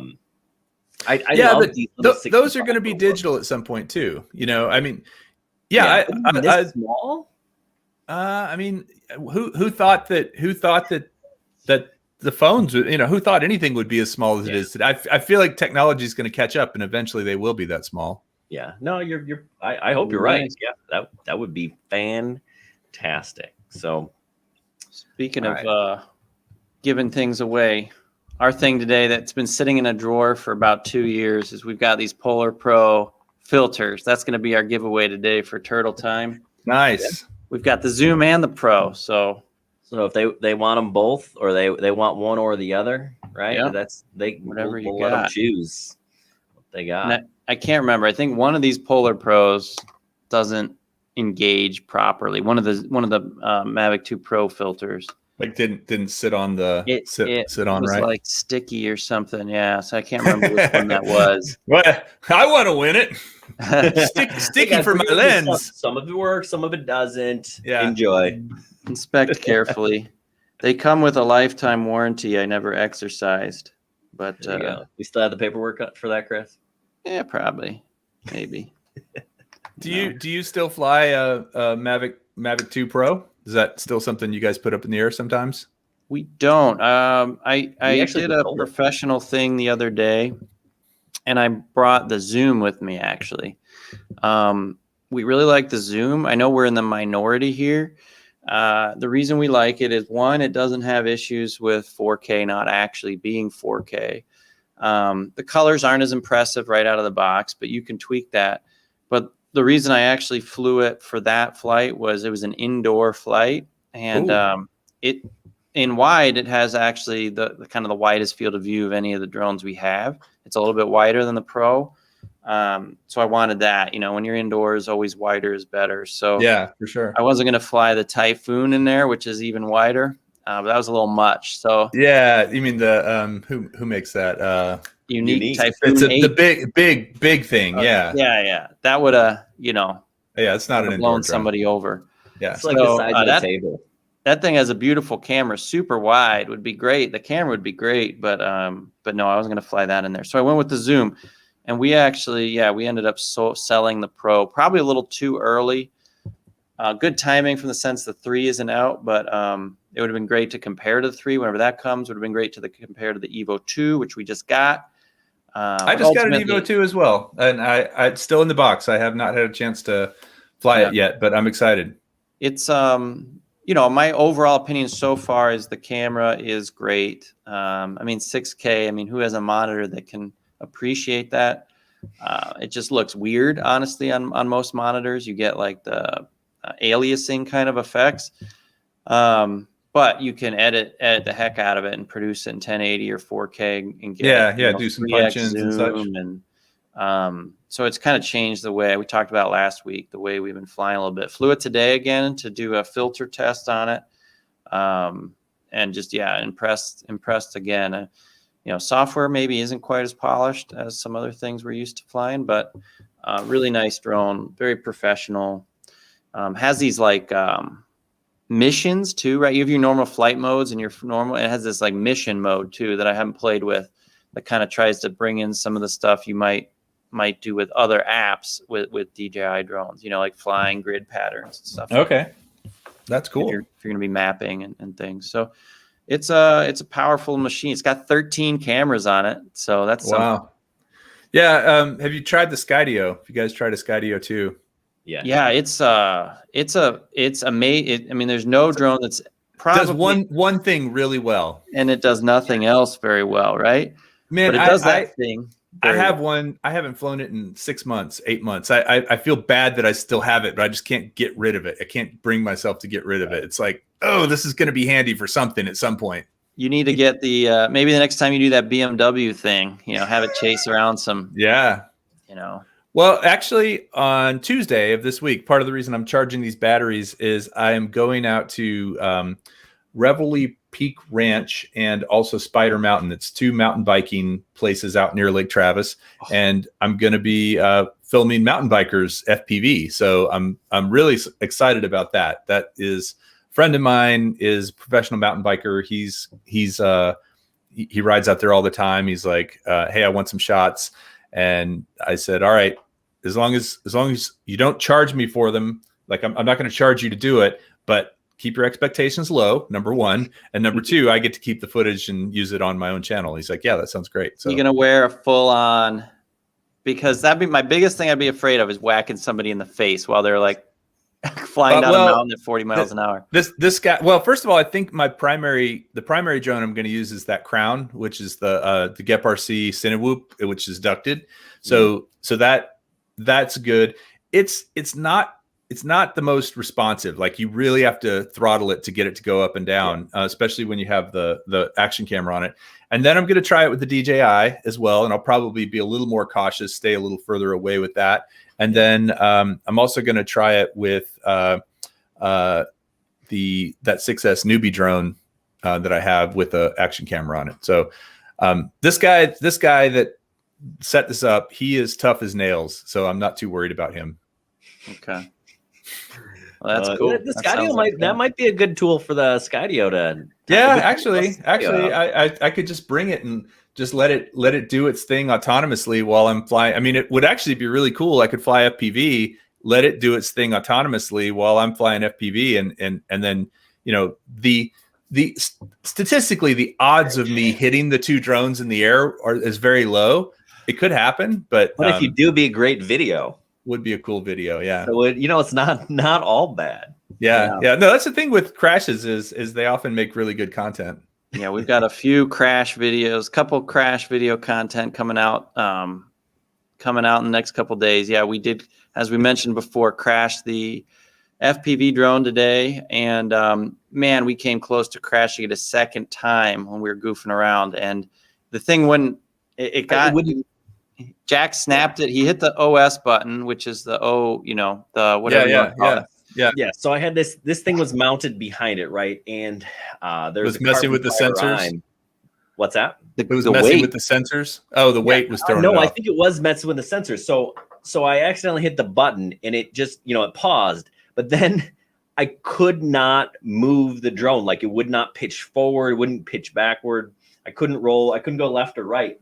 love those are going to be digital at some point too. You know, I mean, this small. I mean, who thought that the phones, you know, who thought anything would be as small as it is today? I feel like technology is going to catch up and eventually they will be that small. Yeah, no, I hope you're right. Yeah, that would be fantastic. So speaking of giving things away, our thing today that's been sitting in a drawer for about 2 years is we've got these Polar Pro filters. That's going to be our giveaway today for Turtle Time. Nice. Yeah. We've got the Zoom and the Pro. So if they want them both, or they want one or the other, right? Yeah. That's whatever we'll let them choose what they got. I can't remember. I think one of these Polar Pros doesn't engage properly. One of the Mavic 2 Pro filters like didn't sit on the sit on, was right? Like sticky or something. Yeah. So I can't remember which one that was. Well, I want to win it. Sticky for my lens. Some of it works, some of it doesn't. Yeah. Enjoy. Inspect carefully. They come with a lifetime warranty. I never exercised, but we still have the paperwork for that, Chris. Yeah, probably, maybe. Do you still fly a Mavic 2 Pro? Is that still something you guys put up in the air sometimes? We don't. I did a professional thing the other day, and I brought the Zoom with me, actually. We really like the Zoom. I know we're in the minority here. The reason we like it is, one, it doesn't have issues with 4K not actually being 4K. The colors aren't as impressive right out of the box, but you can tweak that. But the reason I actually flew it for that flight was it was an indoor flight, and it in wide, it has actually the kind of the widest field of view of any of the drones we have. It's a little bit wider than the Pro. So I wanted that, you know, when you're indoors, always wider is better. So yeah, for sure. I wasn't going to fly the Typhoon in there, which is even wider, but that was a little much. So yeah, you mean the who makes that unique Typhoon? It's the big thing. Yeah. That would it's not an blown somebody over. Yeah, it's like the size of the table. That thing has a beautiful camera, super wide, would be great. The camera would be great, but no, I wasn't going to fly that in there. So I went with the Zoom. And we actually, we ended up selling the Pro probably a little too early. Good timing from the sense the 3 isn't out, but it would have been great to compare to the 3 whenever that comes. Would have been great to compare to the Evo 2, which we just got. I just got an Evo 2 as well, and it's still in the box. I have not had a chance to fly it yet, but I'm excited. It's my overall opinion so far is the camera is great. 6K. I mean, who has a monitor that can appreciate that? It just looks weird, honestly, on most monitors. You get like the aliasing kind of effects. But you can edit the heck out of it and produce it in 1080 or 4K and get do some 3x punch-ins and such. And so it's kind of changed the way we talked about last week, the way we've been flying a little bit. Flew it today again to do a filter test on it, and just impressed again. Software maybe isn't quite as polished as some other things we're used to flying, but really nice drone, very professional. Has these like missions too, right? You have your normal flight modes and your normal. It has this like mission mode too that I haven't played with. That kind of tries to bring in some of the stuff you might do with other apps with DJI drones. Like flying grid patterns and stuff. Okay, that's cool. If you're going to be mapping and things. So it's a powerful machine. It's got 13 cameras on it. So that's wow. Something. Yeah. Have you tried the Skydio? Have you guys tried a Skydio too? Yeah. It's amazing. I mean, there's no drone that's probably does one thing really well, and it does nothing else very well, right? Man, but it does that thing. I have one. I haven't flown it in 6 months, 8 months. I feel bad that I still have it, but I just can't get rid of it. I can't bring myself to get rid of it. It's like, oh, this is going to be handy for something at some point. You need to get the maybe the next time you do that BMW thing, have it chase around some. Yeah. Well, actually, on Tuesday of this week, part of the reason I'm charging these batteries is I am going out to Reveille Peak Ranch and also Spider Mountain. It's 2 mountain biking places out near Lake Travis, and I'm going to be filming mountain bikers FPV. So I'm really excited about that. That is a friend of mine, is a professional mountain biker. He rides out there all the time. He's like, hey, I want some shots. And I said, all right, as long as you don't charge me for them, like I'm not going to charge you to do it, but keep your expectations low, number one. And number two, I get to keep the footage and use it on my own channel. He's like, yeah, that sounds great. So you're going to wear a full on, because that'd be my biggest thing I'd be afraid of is whacking somebody in the face while they're like flying down a mountain at 40 miles an hour. This guy, well, first of all, I think the primary drone I'm going to use is that Crown, which is the Gep RC cinewhoop, which is ducted. So that's good. It's not the most responsive. Like you really have to throttle it to get it to go up and down, especially when you have the action camera on it. And then I'm going to try it with the DJI as well. And I'll probably be a little more cautious, stay a little further away with that. And then I'm also going to try it with that 6S newbie drone that I have with an action camera on it. So this guy that set this up, he is tough as nails. So I'm not too worried about him. Okay. Well, that's cool. The Skydio might be a good tool for the Skydio to. Yeah, actually, I could just bring it and just let it do its thing autonomously while I'm flying. I mean, it would actually be really cool. I could fly FPV, let it do its thing autonomously while I'm flying FPV, and then the statistically the odds of me hitting the 2 drones in the air is very low. It could happen, but if you do, be a great video. Would be a cool video, yeah. So it's not all bad. Yeah. No, that's the thing with crashes is they often make really good content. Yeah, we've got a few crash videos, couple crash video content coming out in the next couple days. Yeah, we did, as we mentioned before, crash the FPV drone today, and man, we came close to crashing it a second time when we were goofing around. And the thing when it got. Jack snapped it. He hit the OS button, which is the the whatever. Yeah. So I had this thing was mounted behind it, right? And there was messing with the sensors. What's that? It was messing with the sensors. Oh, the weight was throwing. No, I think it was messing with the sensors. So I accidentally hit the button and it just it paused. But then I could not move the drone. Like it would not pitch forward, wouldn't pitch backward. I couldn't roll. I couldn't go left or right.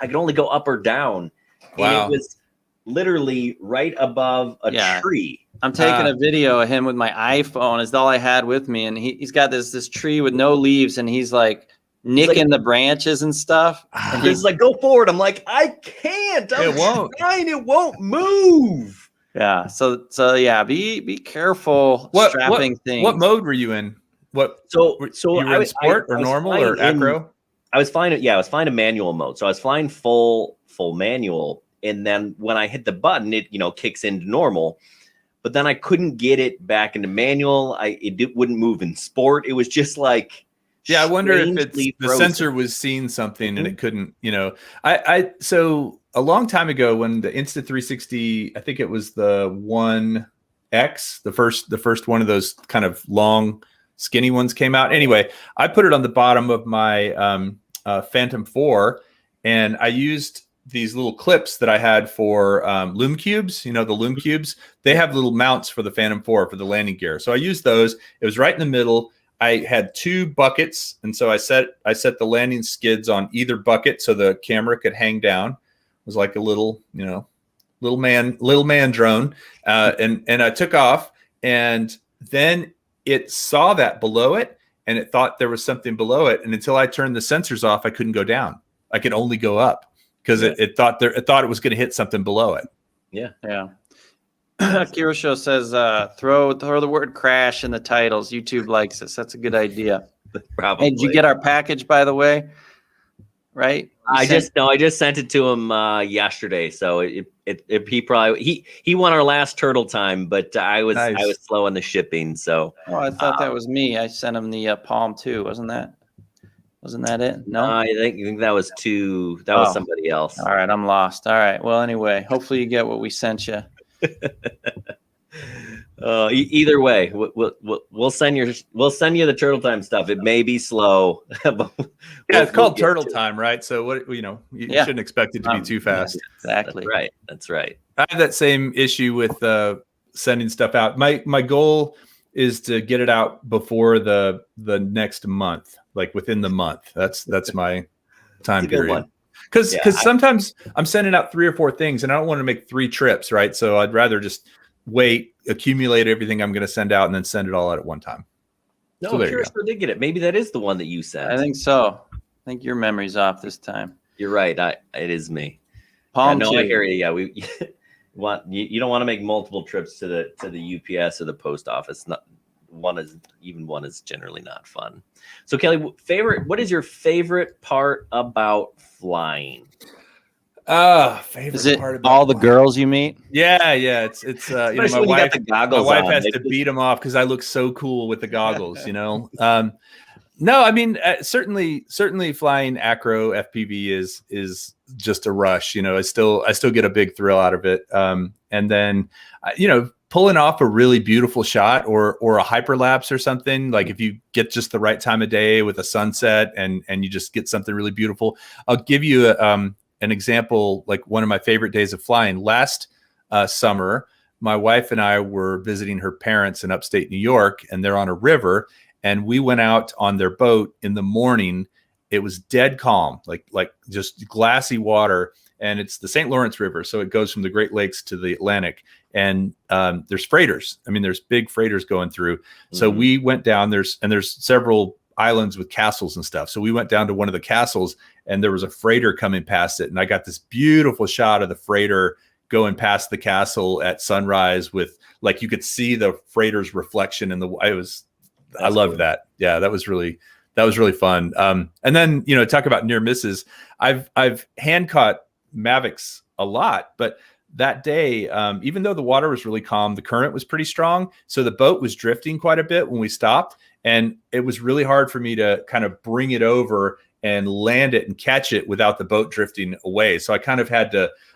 I could only go up or down. Wow. And it was literally right above a tree. I'm taking a video of him with my iPhone. It's all I had with me. And he's got this tree with no leaves. And he's like nicking the branches and stuff. And he's like, go forward. I'm like, I can't. It won't move. Yeah. So yeah, be careful strapping things. What mode were you in? So you were in sport or normal or acro? I was flying a manual mode. So I was flying full manual, And then when I hit the button, it, you know, kicks into normal. But then I couldn't get it back into manual. It wouldn't move in sport. It was just like, yeah, I wonder if it's strangely the frozen. sensor was seeing something and it couldn't, you know. So a long time ago when the Insta360, I think it was the 1X, the first one of those kind of long, skinny ones came out. Anyway, I put it on the bottom of my Phantom 4, and I used these little clips that I had for Loom Cubes. You know, the Loom Cubes, they have little mounts for the Phantom 4 for the landing gear. So I used those. It was right in the middle. I had 2 buckets, and so I set the landing skids on either bucket so the camera could hang down. It was like a little, you know, little man drone, and I took off, and then it saw that below it, and it thought there was something below it, and until I turned the sensors off, I couldn't go down. I could only go up because it thought it was going to hit something below it. Yeah. Kirosho says, throw the word crash in the titles. YouTube likes this. That's a good idea. Probably. Hey, did you get our package, by the way? Right? I just sent it to him yesterday. So he won our last turtle time, but I was slow on the shipping. So I thought that was me. I sent him the Palm too. Wasn't that it? No, I think that was that was somebody else. All right, I'm lost. All right. Well, anyway, hopefully you get what we sent you. Either way, we'll send you the turtle time stuff. It may be slow. It's called turtle time, right? So what, you know, you shouldn't expect it to be too fast. Exactly. That's right. I have that same issue with sending stuff out. My goal is to get it out before the next month, like within the month. That's my time period. Because sometimes I'm sending out 3 or 4 things and I don't want to make 3 trips, right? So I'd rather just wait, accumulate everything I'm going to send out, and then send it all out at one time. No, I'm curious where they get it. Maybe that is the one that you sent. I think so. I think your memory's off this time. You're right. It is me. Palm I hear you. Yeah, you don't want to make multiple trips to the UPS or the post office. One is generally not fun. So Kelly, what is your favorite part about flying? Favorite part about all the girls you meet? Yeah. It's you know, my wife has to beat them off because I look so cool with the goggles, you know. No, I mean, certainly flying acro FPV is just a rush. You know, I still get a big thrill out of it. And then, you know, pulling off a really beautiful shot or a hyperlapse or something, like if you get just the right time of day with a sunset and you just get something really beautiful. I'll give you an example, like one of my favorite days of flying. Last summer, my wife and I were visiting her parents in upstate New York, and they're on a river. And we went out on their boat in the morning. It was dead calm, like just glassy water. And it's the St. Lawrence River. So it goes from the Great Lakes to the Atlantic. And there's freighters. I mean, there's big freighters going through. So we went down, there's several islands with castles and stuff. So we went down to one of the castles, and there was a freighter coming past it. And I got this beautiful shot of the freighter going past the castle at sunrise with, like, you could see the freighter's reflection in the, I loved that. Yeah, that was really fun. And then, you know, talk about near misses. I've hand caught Mavics a lot, but that day, even though the water was really calm, the current was pretty strong. So the boat was drifting quite a bit when we stopped, and it was really hard for me to kind of bring it over and land it and catch it without the boat drifting away. So I kind of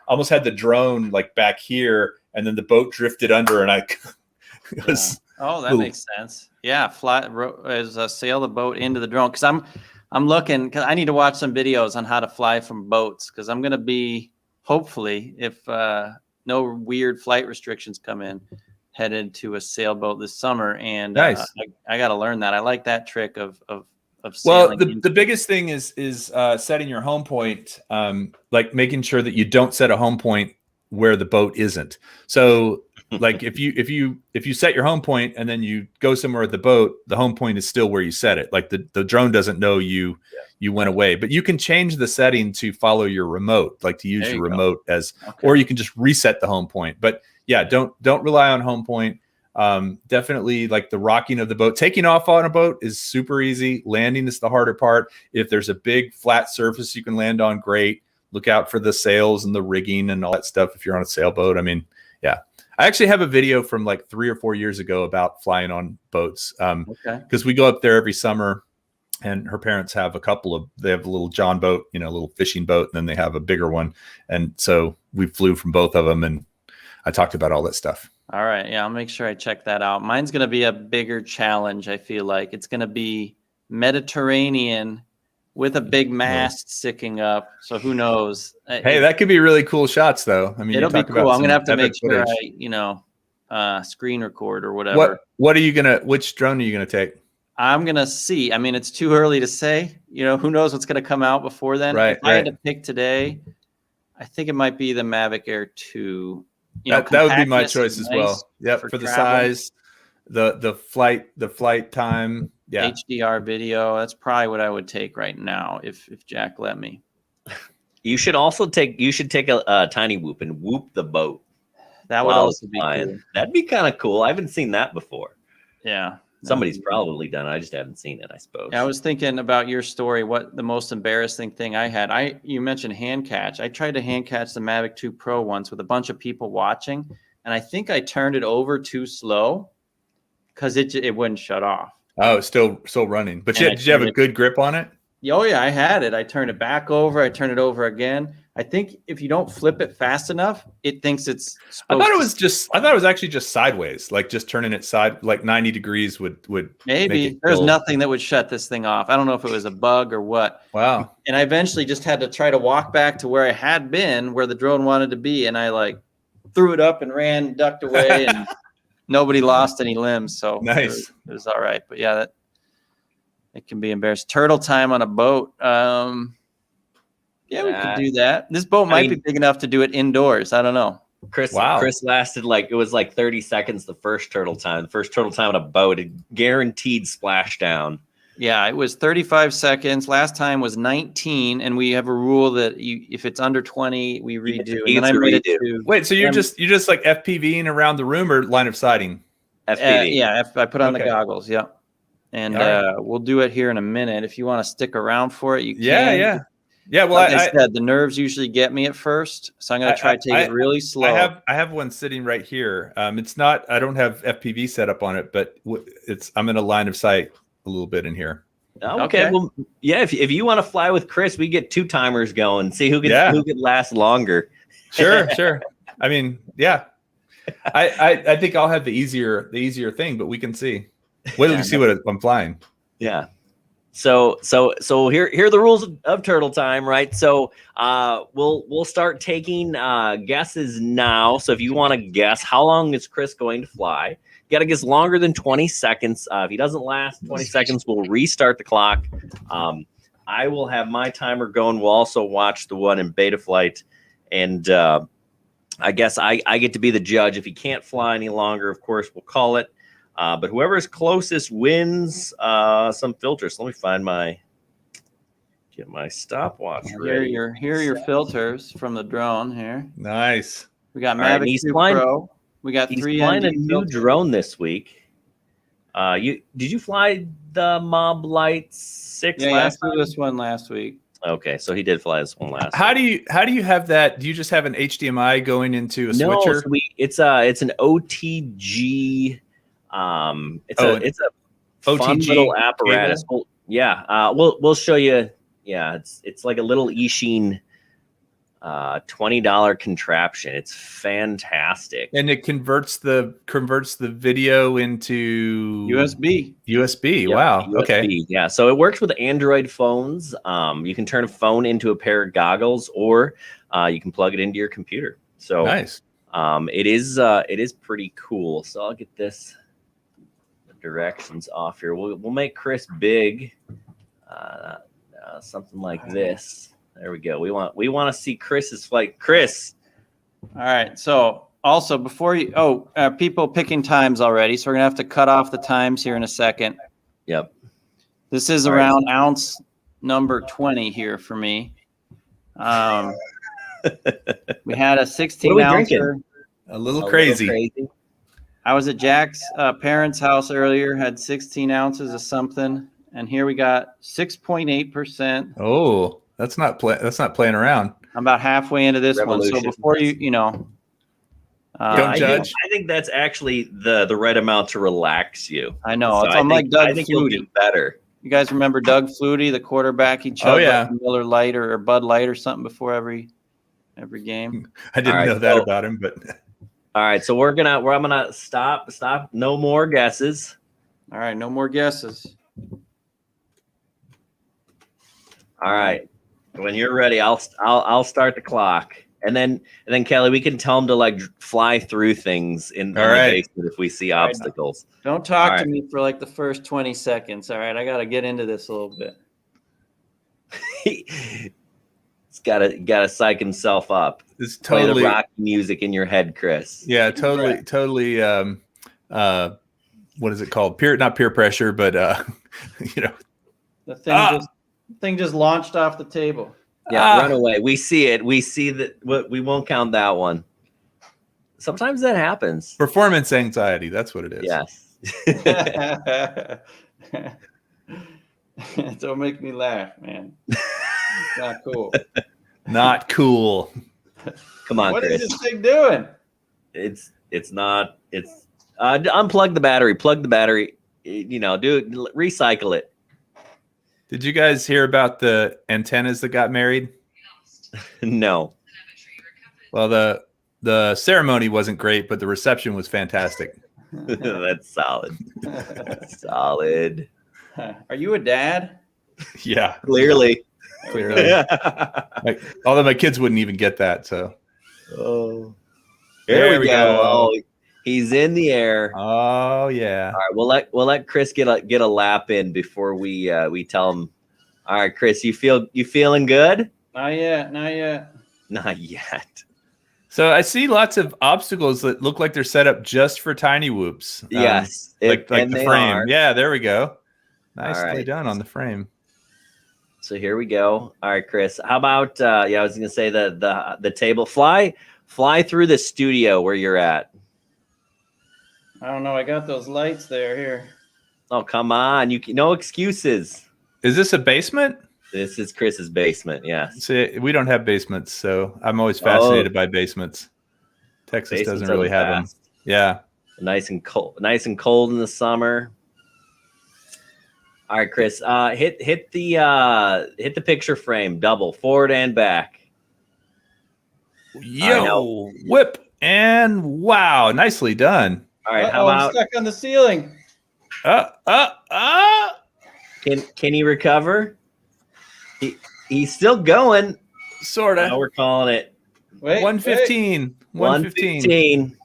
almost had the drone like back here, and then the boat drifted under, and it was. Oh, that makes sense. Yeah, sail the boat into the drone, because I'm looking, because I need to watch some videos on how to fly from boats, because I'm going to be, hopefully, if no weird flight restrictions come in, headed to a sailboat this summer, and nice. I got to learn that. I like that trick of sailing. Well, the biggest thing is setting your home point, like making sure that you don't set a home point where the boat isn't. So like if you set your home point and then you go somewhere with the boat, the home point is still where you set it. Like the drone doesn't know you went away, but you can change the setting to follow your remote, like to use your remote as, or you can just reset the home point. But yeah, don't rely on home point. Definitely, like the rocking of the boat, taking off on a boat is super easy. Landing is the harder part. If there's a big flat surface you can land on, great. look out for the sails and the rigging and all that stuff if you're on a sailboat. I mean, yeah. I actually have a video from like 3 or 4 years ago about flying on boats. Because we go up there every summer, and her parents have they have a little John boat, a little fishing boat, and then they have a bigger one. And so we flew from both of them, and I talked about all that stuff. All right. Yeah, I'll make sure I check that out. Mine's going to be a bigger challenge, I feel like. It's going to be Mediterranean with a big mast sticking up. So who knows? Hey, that could be really cool shots, though. I mean, it'll be cool. I'm going to have to make sure I, screen record or whatever. Which drone are you going to take? I'm going to see. I mean, it's too early to say. Who knows what's going to come out before then. Right, if I had to pick today, I think it might be the Mavic Air 2. That would be my choice as well. Yep, for the size, the flight time. Yeah. HDR video. That's probably what I would take right now if Jack let me. You should take a tiny whoop and whoop the boat. That would also be cool. That'd be kind of cool. I haven't seen that before. Yeah. Somebody's probably done it. I just haven't seen it, I suppose. Yeah, I was thinking about your story. What the most embarrassing thing I had. You mentioned hand catch. I tried to hand catch the Mavic 2 Pro once with a bunch of people watching, and I think I turned it over too slow because it wouldn't shut off. Oh, it's still running. But did you have a good grip on it? Oh yeah, I had it. I turned it back over. I turned it over again. I think if you don't flip it fast enough, it thinks it's. I thought it was actually just sideways, like just turning it side, like 90 degrees would. Maybe there's nothing that would shut this thing off. I don't know if it was a bug or what. Wow. And I eventually just had to try to walk back to where I had been, where the drone wanted to be, and I threw it up and ran, ducked away, and nobody lost any limbs. So nice. It was all right. But yeah, it can be embarrassing. Turtle time on a boat. Yeah, we could do that. This boat might be big enough to do it indoors. I don't know. Chris lasted it was 30 seconds the first turtle time. The first turtle time on a boat, a guaranteed splashdown. Yeah, it was 35 seconds. Last time was 19, and we have a rule that if it's under 20, we redo. And then I made it to. Wait, so you're just like FPVing around the room or line of sighting? FPV. Yeah, I put on the goggles. Yeah, and we'll do it here in a minute. If you want to stick around for it, you can. Yeah. Well, like I said, the nerves usually get me at first, so I'm going to try to take it really slow. I have one sitting right here. It's not. I don't have FPV set up on it, but I'm in a line of sight a little bit in here. Okay. Well, yeah. If you want to fly with Chris, we get 2 timers going. See who could last longer. Sure. I mean, yeah. I think I'll have the easier thing, but we can see. Wait till you see what I'm flying. Yeah. So here are the rules of turtle time, right? So we'll start taking guesses now. So if you want to guess how long is Chris going to fly, you got to guess longer than 20 seconds. If he doesn't last 20 seconds, we'll restart the clock. I will have my timer going. We'll also watch the one in beta flight, and I guess I get to be the judge. If he can't fly any longer, of course, we'll call it. But whoever is closest wins some filters. So let me get my stopwatch ready. Here are your filters from the drone here. Nice. We got Mavic 2 Pro. We got 3 flying a new drone this week. Did you fly the Mob Light 6 last time? This one last week. Okay, so he did fly this one last. How do you have that? Do you just have an HDMI going into a switcher? No, it's an OTG. It's a fun little apparatus. We'll show you. Yeah, it's like a little Ishin $20 contraption. It's fantastic, and it converts the video into USB. Yep, wow. USB. Okay. Yeah. So it works with Android phones. You can turn a phone into a pair of goggles, or you can plug it into your computer. So nice. It is pretty cool. So I'll get this. Directions off here. We'll make Chris big, something like this. There we go. We want to see Chris's flight. Chris. All right. So also before people picking times already. So we're gonna have to cut off the times here in a second. Yep. This is around ounce number 20 here for me. We had a 16 ounce. A little crazy. I was at Jack's parents' house earlier, had 16 ounces of something, and here we got 6.8%. Oh, that's not playing around. I'm about halfway into this one. So before don't judge. I think that's actually the right amount to relax you. I know. So I'm like Doug I think you'll do Flutie. better. You guys remember Doug Flutie, the quarterback? He chugged like Miller Lite or Bud Light or something before every game. I didn't know that about him, but all right. So I'm gonna stop. No more guesses. All right, no more guesses. All right. When you're ready, I'll start the clock. And then Kelly, we can tell them to like fly through things in the basement if we see obstacles. Don't talk to me for like the first 20 seconds. All right, I got to get into this a little bit. He's gotta psych himself up. It's totally play the rock music in your head, Chris. Yeah, totally. What is it called? Not peer pressure, but the thing just launched off the table. Yeah, run away. We see it. We see that. We won't count that one. Sometimes that happens. Performance anxiety. That's what it is. Yes. Don't make me laugh, man. It's not cool. Not cool. Come on, Chris. Chris. What is this thing doing? It's not. It's unplug the battery. Plug the battery. Recycle it. Did you guys hear about the antennas that got married? No. Well, the ceremony wasn't great, but the reception was fantastic. That's solid. Solid. Are you a dad? Yeah. Clearly. Although my kids wouldn't even get that. So. Oh. There we go. Oh, he's in the air. Oh yeah. All right, we'll let Chris get a lap in before we tell him. All right, Chris, you feeling good? Not yet. Not yet. So I see lots of obstacles that look like they're set up just for tiny whoops. Yes, like the frame. Are. Yeah, there we go. Nicely right. done on the frame. So here we go. All right, Chris. How about I was gonna say the table. Fly through the studio where you're at. I don't know. I got those lights there. Here. Oh, come on. No excuses. Is this a basement? This is Chris's basement. Yes. See, we don't have basements, so I'm always fascinated by basements. Texas doesn't really have them. Yeah. Nice and cold in the summer. All right, Chris. Hit the picture frame double forward and back. Yo, whip and wow, nicely done. All right, how about I'm stuck on the ceiling? Can he recover? He's still going. Sorta. Now we're calling it. Wait, 115. 115.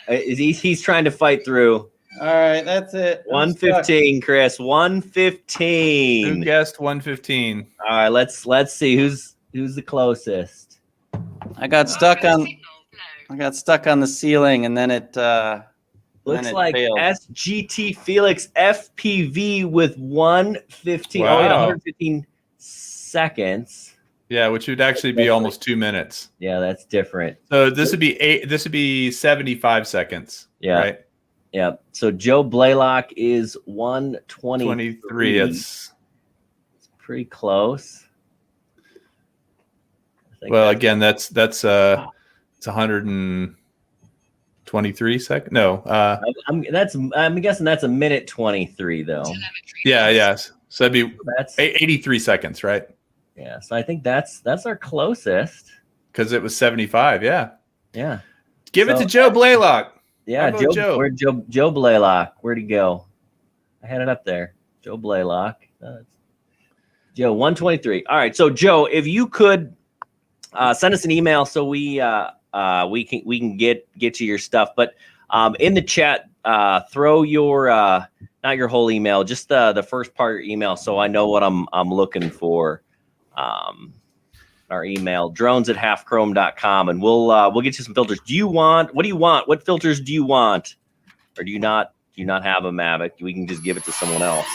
He's trying to fight through. All right, that's it. 115, Chris. 115. Who guessed 115? All right, let's see who's the closest. I got stuck on the ceiling, and then it looks like failed. SGT Felix FPV with 115. Wow. Oh, yeah, 115 seconds. Yeah, which would actually be almost 2 minutes. Yeah, that's different. So this would be 75 seconds. Yeah. Right? Yeah. So Joe Blaylock is 123. It's pretty close. Well, again, that's it's 123 seconds. No, I'm guessing that's a minute 23 though. Yeah, yes. So that'd be 83 seconds, right? Yeah. So I think that's our closest. Because it was 75. Yeah. Yeah. Give it to Joe Blaylock. Yeah, Joe. Where'd Joe Blaylock? Where'd he go? I had it up there. Joe Blaylock. Joe 123. All right. So Joe, if you could send us an email so we can get you your stuff. But in the chat, throw your not your whole email, just the first part of your email, so I know what I'm looking for. Our email, drones@halfchrome.com, and we'll get you some filters. What do you want? What filters do you want? Or do you not have a Mavic? We can just give it to someone else.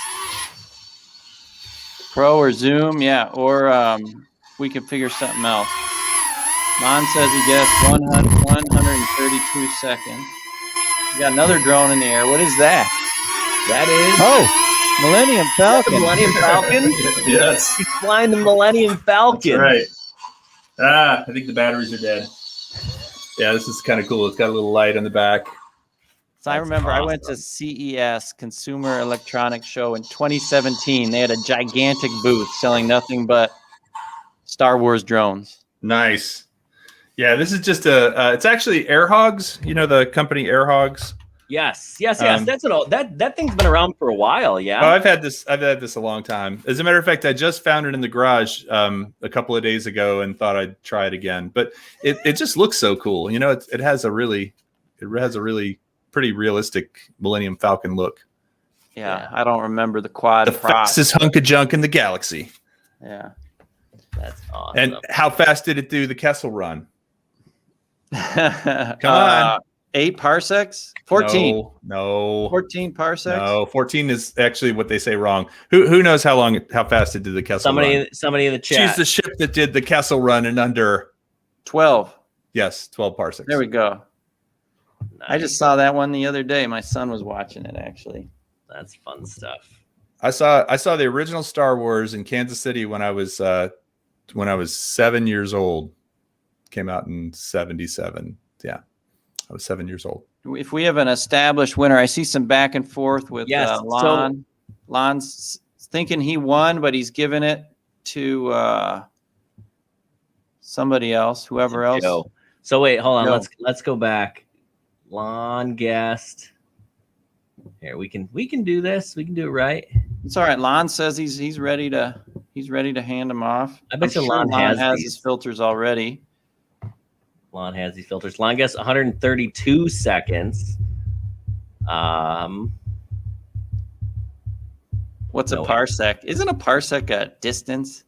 Pro or Zoom, yeah, or we can figure something else. Mon says he guessed 132 seconds. We got another drone in the air. What is that? That is Millennium Falcon. The Millennium Falcon? Yes. He's flying the Millennium Falcon. That's right. I think the batteries are dead. Yeah, this is kind of cool. It's got a little light on the back. So I remember I went to CES, Consumer Electronics Show, in 2017. They had a gigantic booth selling nothing but Star Wars drones. Nice. Yeah, this is just it's actually AirHogs. You know the company AirHogs? Yes. That's it all. That thing's been around for a while. Yeah. Oh, I've had this a long time. As a matter of fact, I just found it in the garage a couple of days ago and thought I'd try it again. But it just looks so cool. You know, it has a really pretty realistic Millennium Falcon look. Yeah, I don't remember the quad. The fastest hunk of junk in the galaxy. Yeah, that's awesome. And how fast did it do the Kessel run? Come on. 8 parsecs? 14. No. 14 parsecs? No, 14 is actually what they say wrong. Who knows how fast it did the Kessel run? Somebody in the chat. She's the ship that did the Kessel run in under 12. Yes, 12 parsecs. There we go. Nice. I just saw that one the other day. My son was watching it, actually. That's fun stuff. I saw the original Star Wars in Kansas City when I was 7 years old. Came out in 77. Yeah. I was 7 years old. If we have an established winner, I see some back and forth with Lon. Lon's thinking he won, but he's giving it to somebody else, whoever else. Joe. So wait, hold on. Let's go back. Lon guessed. Here, we can do this. We can do it right. It's all right. Lon says he's ready to hand them off. I bet you Lon has his filters already. Lon has these filters. Lon guessed 132 seconds. What's a parsec? Isn't a parsec a distance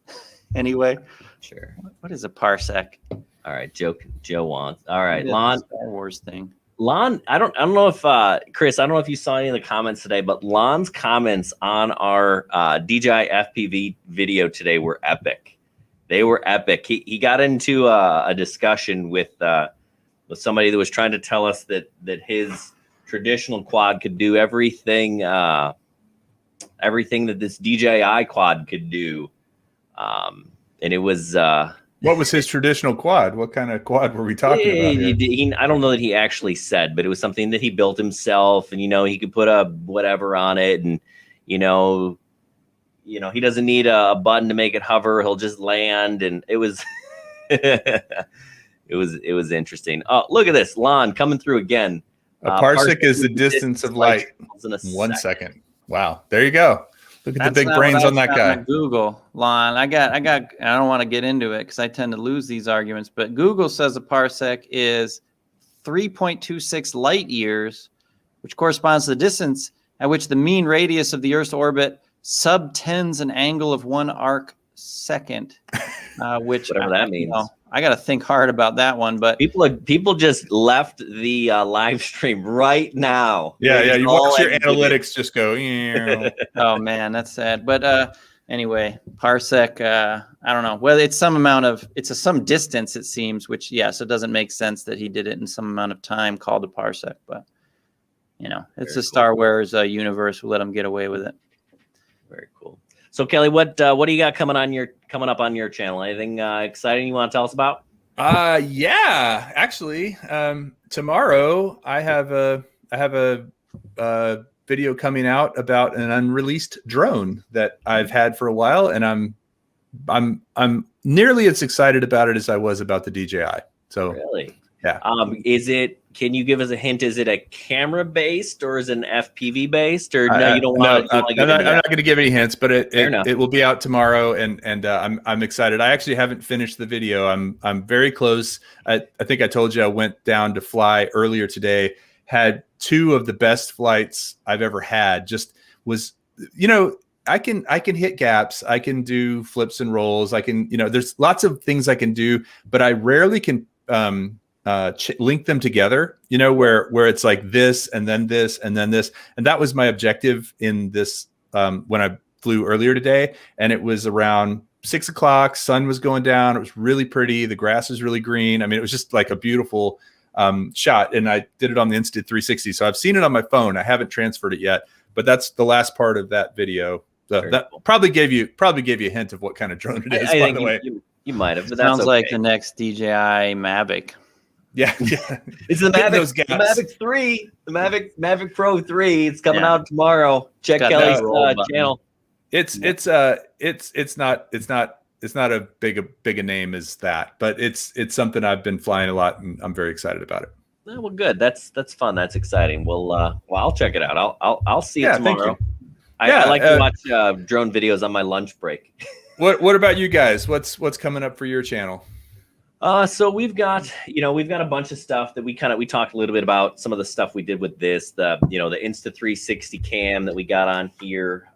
anyway? Sure. What is a parsec? All right, Joe wants. All right, Lon. Star Wars thing. Lon, I don't know if Chris, I don't know if you saw any of the comments today, but Lon's comments on our DJI FPV video today were epic. They were epic. He got into a discussion with somebody that was trying to tell us that his traditional quad could do everything that this DJI quad could do, and it was. What was his traditional quad? What kind of quad were we talking about? I don't know that he actually said, but it was something that he built himself, and he could put a whatever on it, and he doesn't need a button to make it hover. He'll just land, and it was it was interesting. Oh, look at this, Lon coming through again. A parsec is the distance of light in 1 second. Wow, there you go. Look at the big brains on that guy. Google, Lon. I don't want to get into it because I tend to lose these arguments, but Google says a parsec is 3.26 light years, which corresponds to the distance at which the mean radius of the Earth's orbit subtends an angle of 1 arc second, which whatever that means. I got to think hard about that one, but people just left the live stream right now. Yeah. You watch your analytics just go. Oh man, that's sad. But anyway, parsec. I don't know. Well, it's some distance it seems, which so it doesn't make sense that he did it in some amount of time called a parsec. But it's a Star Wars universe. We'll let them get away with it. Very cool. So Kelly, what do you got coming up on your channel? Anything exciting you want to tell us about? Yeah, actually, tomorrow I have a video coming out about an unreleased drone that I've had for a while, and I'm nearly as excited about it as I was about the DJI. So really, yeah. Can you give us a hint? Is it a camera based or is it an FPV based? Or no, you don't want to. I'm not going to give any hints, but it will be out tomorrow, and I'm excited. I actually haven't finished the video. I'm very close. I think I told you I went down to fly earlier today. Had 2 of the best flights I've ever had. Just was I can hit gaps. I can do flips and rolls. I can there's lots of things I can do, but I rarely can. Link them together, where it's like this and then this and then this. And that was my objective in this when I flew earlier today. And it was around 6 o'clock. Sun was going down. It was really pretty. The grass is really green. I mean, it was just like a beautiful shot. And I did it on the Insta360. So I've seen it on my phone. I haven't transferred it yet, but that's the last part of that video. That cool. probably gave you a hint of what kind of drone it is, by the way. You might have, but that's Sounds like okay. the next DJI Mavic. Yeah. It's the Getting Mavic, those the gaps. Mavic 3, the Mavic Pro 3. It's coming Yeah. out tomorrow. Check Got Kelly's that roll button. channel. It's not a big a name as that, but it's something I've been flying a lot, and I'm very excited about it. Oh, well, good. That's fun. That's exciting. Well, I'll check it out. I'll see it Thank tomorrow. you. I like to watch drone videos on my lunch break. What about you guys? What's coming up for your channel? So we've got a bunch of stuff that we talked a little bit about, some of the stuff we did with this, the Insta360 cam that we got on here,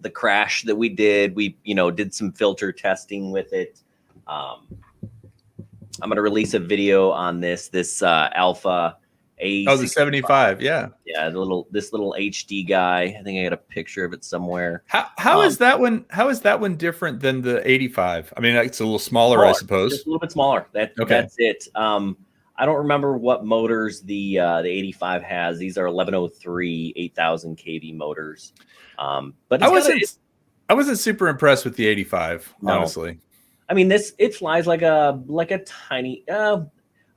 the crash that we did, did some filter testing with it. I'm going to release a video on this Alpha A75. Oh, the 75. Yeah. Yeah. This little HD guy. I think I got a picture of it somewhere. How is that one? How is that one different than the 85? I mean, it's a little smaller, I suppose. Just a little bit smaller. That's it. I don't remember what motors the 85 has. These are 1103 8000 kV motors. But I wasn't super impressed with the 85, honestly. I mean, it flies like a tiny.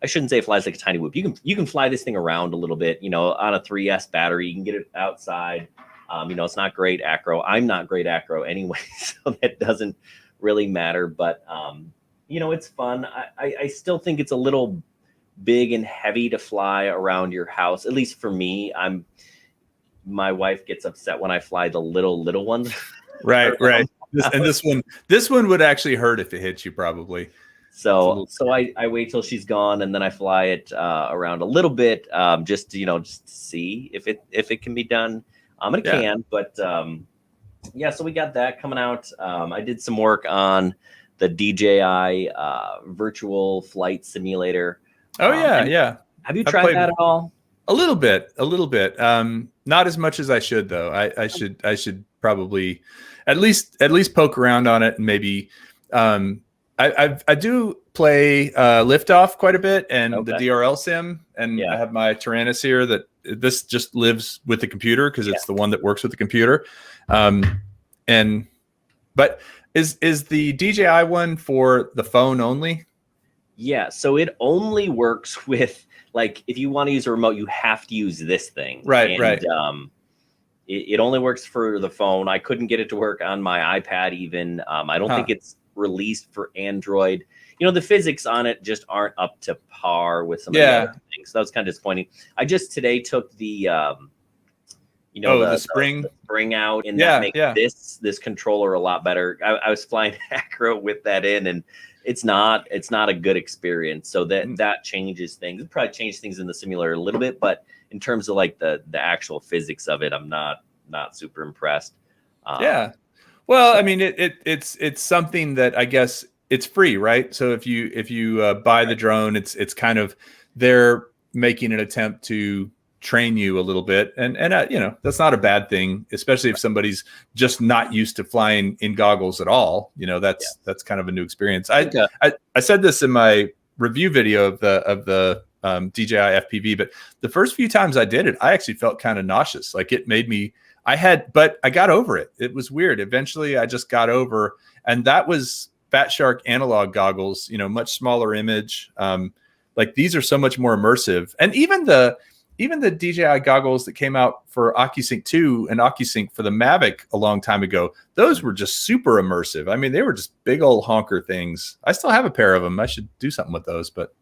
I shouldn't say it flies like a tiny whoop. You can fly this thing around a little bit. On a 3S battery, you can get it outside. It's not great acro. I'm not great acro anyway, so that doesn't really matter. But it's fun. I still think it's a little big and heavy to fly around your house. At least for me, my wife gets upset when I fly the little ones. Right. This one would actually hurt if it hits you, probably. So I wait till she's gone, and then I fly it around a little bit, just to see if it can be done. It can, but so we got that coming out. I did some work on the DJI virtual flight simulator. Oh yeah. Have you tried that at all? A little bit. Not as much as I should, though. I should probably at least poke around on it, and maybe I do play Liftoff quite a bit, and the DRL sim, and I have my Tyrannus here that this just lives with the computer because it's the one that works with the computer. But is the DJI one for the phone only? Yeah, so it only works with, like, if you want to use a remote, you have to use this thing. Right. It only works for the phone. I couldn't get it to work on my iPad even. I don't think it's released for Android. The physics on it just aren't up to par with some of the other things. So that was kind of disappointing. I just today took the the spring out, and that makes this controller a lot better. I was flying acro with that in, and it's not a good experience. So that changes things. It probably changed things in the simulator a little bit, but in terms of like the actual physics of it, I'm not super impressed. Well, I mean, it's something that I guess it's free, right? So if you buy the drone, it's kind of, they're making an attempt to train you a little bit, and that's not a bad thing, especially if somebody's just not used to flying in goggles at all. That's kind of a new experience. I said this in my review video of the DJI FPV, but the first few times I did it, I actually felt kind of nauseous. Like, it made me. But I got over it. It was weird. Eventually, I just got over, and that was Fat Shark analog goggles. Much smaller image. Like, these are so much more immersive, and even the DJI goggles that came out for OcuSync 2 and OcuSync for the Mavic a long time ago, those were just super immersive. I mean, they were just big old honker things. I still have a pair of them. I should do something with those, but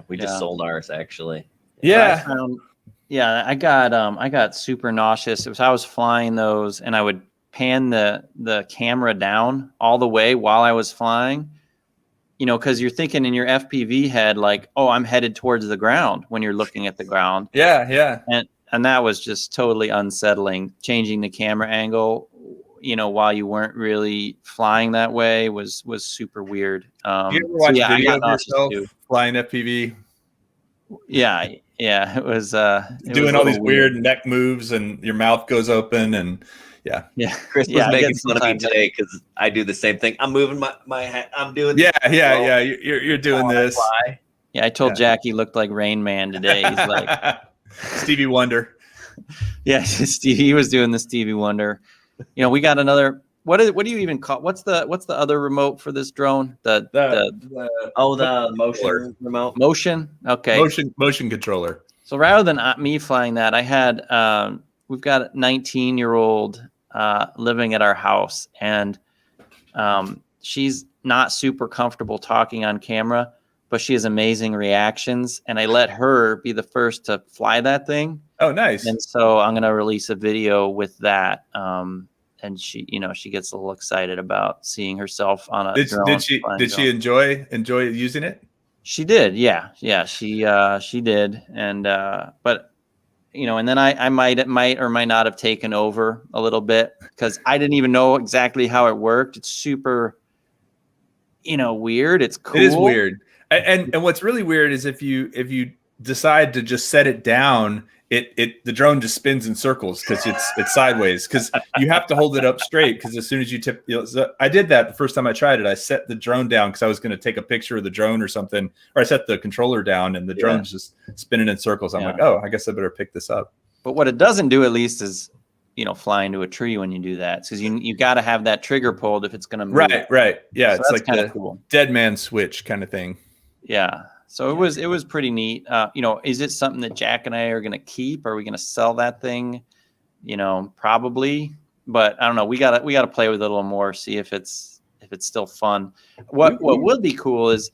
we just sold ours, actually. Yeah. I got super nauseous. I was flying those, and I would pan the camera down all the way while I was flying, because you're thinking in your FPV head, like, oh, I'm headed towards the ground when you're looking at the ground. Yeah. And that was just totally unsettling. Changing the camera angle, while you weren't really flying that way was super weird. You ever watch video of yourself flying FPV? Yeah, it was doing all these weird neck moves, and your mouth goes open, and Chris was making fun of me today because I do the same thing. I'm moving my head. I'm doing You're doing this. Yeah, I told Jack he looked like Rain Man today. He's like Stevie Wonder. Yeah, he was doing the Stevie Wonder. We got another what do you even call, what's the other remote for this drone? The motion remote. Motion. Okay. Motion controller. So rather than me flying that, I had we've got a 19-year-old living at our house, and she's not super comfortable talking on camera, but she has amazing reactions, and I let her be the first to fly that thing. Oh, nice. And so I'm going to release a video with that. And she, she gets a little excited about seeing herself on a drone. Did she enjoy using it? She did. Yeah. She did. And, but and then I might or might not have taken over a little bit, because I didn't even know exactly how it worked. It's super, weird. It's cool. It is weird. And what's really weird is if you decide to just set it down, the drone just spins in circles because it's sideways, because you have to hold it up straight, because as soon as you tip, so I did that the first time I tried it. I set the drone down because I was going to take a picture of the drone or something, or I set the controller down and the drone's just spinning in circles. I'm like, oh, I guess I better pick this up. But what it doesn't do, at least, is fly into a tree when you do that, because you got to have that trigger pulled if it's going to move. Right. Yeah, so it's like the cool dead man switch kind of thing. Yeah. So it was pretty neat. Is it something that Jack and I are going to keep? Are we going to sell that thing? Probably, but I don't know. We got to play with it a little more, see if it's still fun. What would be cool is,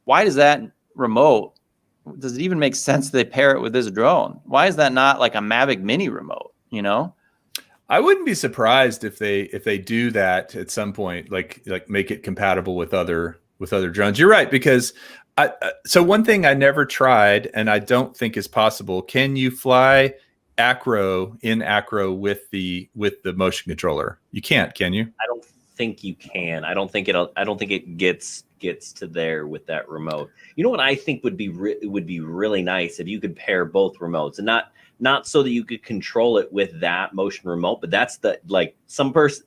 why does that remote, does it even make sense that they pair it with this drone? Why is that not like a Mavic Mini remote? I wouldn't be surprised if they do that at some point, like make it compatible with other drones. You're right, because so one thing I never tried, and I don't think is possible. Can you fly acro with the motion controller? You can't, can you? I don't think you can. I don't think it gets to there with that remote. You know what I think would be really nice, if you could pair both remotes, and not so that you could control it with that motion remote, but that's some person,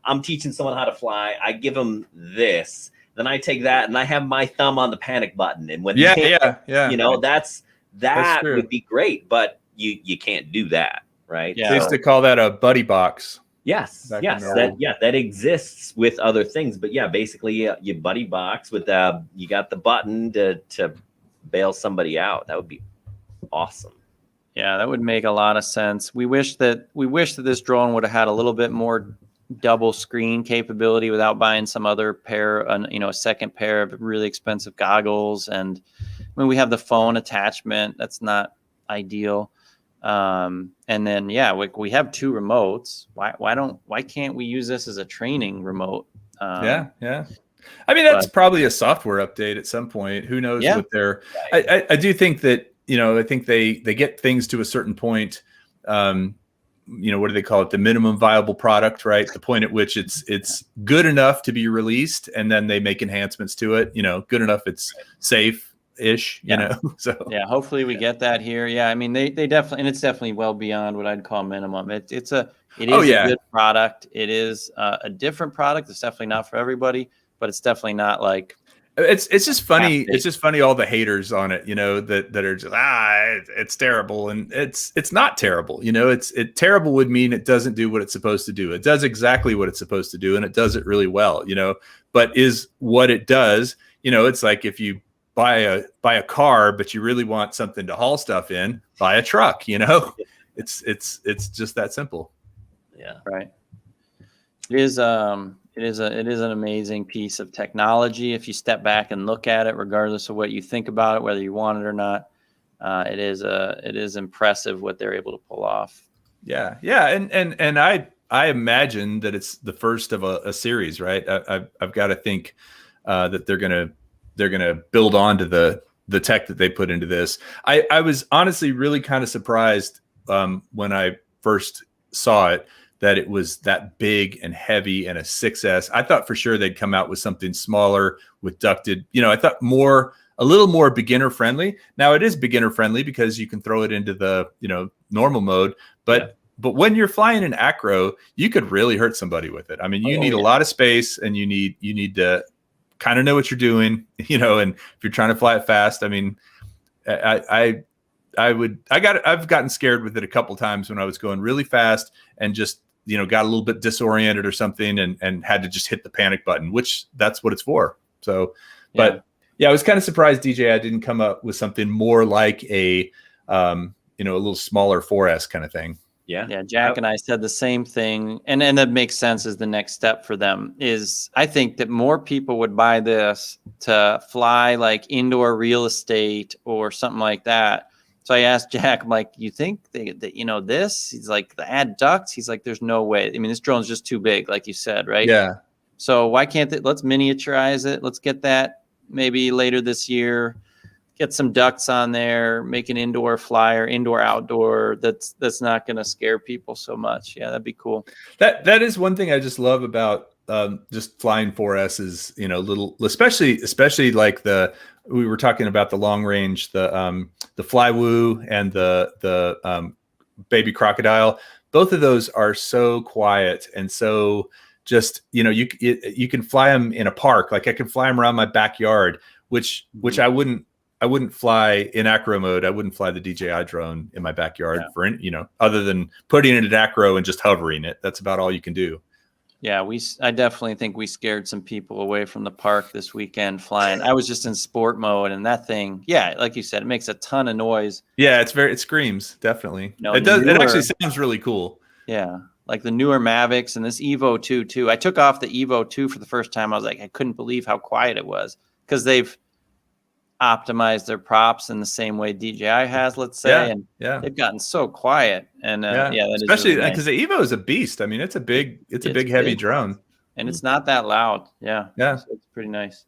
I'm teaching someone how to fly. I give them this, then I take that and I have my thumb on the panic button. And when that would be great, but you can't do that, right? Yeah. They used to call that a buddy box. Yes, that exists with other things, but basically you buddy box with you got the button to bail somebody out. That would be awesome. Yeah, that would make a lot of sense. We wish that this drone would have had a little bit more double screen capability without buying some other pair, a second pair of really expensive goggles. And we have the phone attachment. That's not ideal. And then, we have two remotes. Why can't we use this as a training remote? Yeah. I mean, that's probably a software update at some point. Who knows what they're, I do think that, I think they get things to a certain point. What do they call it? The minimum viable product, right? The point at which it's good enough to be released, and then they make enhancements to it. Good enough, it's safe-ish. So hopefully we get that here. Yeah, I mean they definitely, and it's definitely well beyond what I'd call minimum. It is a good product. It is a different product. It's definitely not for everybody, but it's definitely not like. It's just funny. It's just funny, all the haters on it, that are just it's terrible, and it's not terrible. Terrible would mean it doesn't do what it's supposed to do. It does exactly what it's supposed to do, and it does it really well. But is what it does. It's like if you buy a car, but you really want something to haul stuff in, buy a truck. It's just that simple. Yeah. Right. It is an amazing piece of technology. If you step back and look at it, regardless of what you think about it, whether you want it or not, it is impressive what they're able to pull off. Yeah. And I imagine that it's the first of a series, right? I've got to think that they're gonna build onto the tech that they put into this. I was honestly really kind of surprised when I first saw it, that it was that big and heavy and a 6S. I thought for sure they'd come out with something smaller with ducted, I thought a little more beginner friendly. Now it is beginner friendly because you can throw it into the, normal mode, but when you're flying in acro, you could really hurt somebody with it. I mean, you need a lot of space, and you need to kind of know what you're doing, and if you're trying to fly it fast, I mean, I've gotten scared with it a couple times when I was going really fast and just got a little bit disoriented or something and had to just hit the panic button, which that's what it's for. So, but yeah, I was kind of surprised DJI didn't come up with something more like a little smaller 4S kind of thing. Yeah. Jack and I said the same thing. And that makes sense as the next step for them is I think that more people would buy this to fly like indoor real estate or something like that. So I asked Jack, I'm like, you think that this? He's like, the add ducts? He's like, there's no way. I mean, this drone's just too big, like you said, right? Yeah. So why can't let's miniaturize it. Let's get that maybe later this year. Get some ducts on there, make an indoor flyer, indoor, outdoor. That's not going to scare people so much. Yeah, that'd be cool. That is one thing I just love about just flying 4S is, especially like we were talking about the long range, the Flywoo and the Baby Crocodile. Both of those are so quiet and so just, you can fly them in a park. Like I can fly them around my backyard, which I wouldn't fly in acro mode. I wouldn't fly the DJI drone in my backyard other than putting it in acro and just hovering it. That's about all you can do. Yeah, I definitely think we scared some people away from the park this weekend flying. I was just in sport mode and that thing, like you said, it makes a ton of noise. Yeah, it screams, definitely. It does. It actually sounds really cool. Yeah. Like the newer Mavics and this Evo 2 too. I took off the Evo 2 for the first time. I was like, I couldn't believe how quiet it was because they've optimize their props in the same way DJI has, let's say, and they've gotten so quiet. And that especially because the Evo is a beast. I mean, it's a big heavy drone, and it's not that loud. Yeah, so it's pretty nice.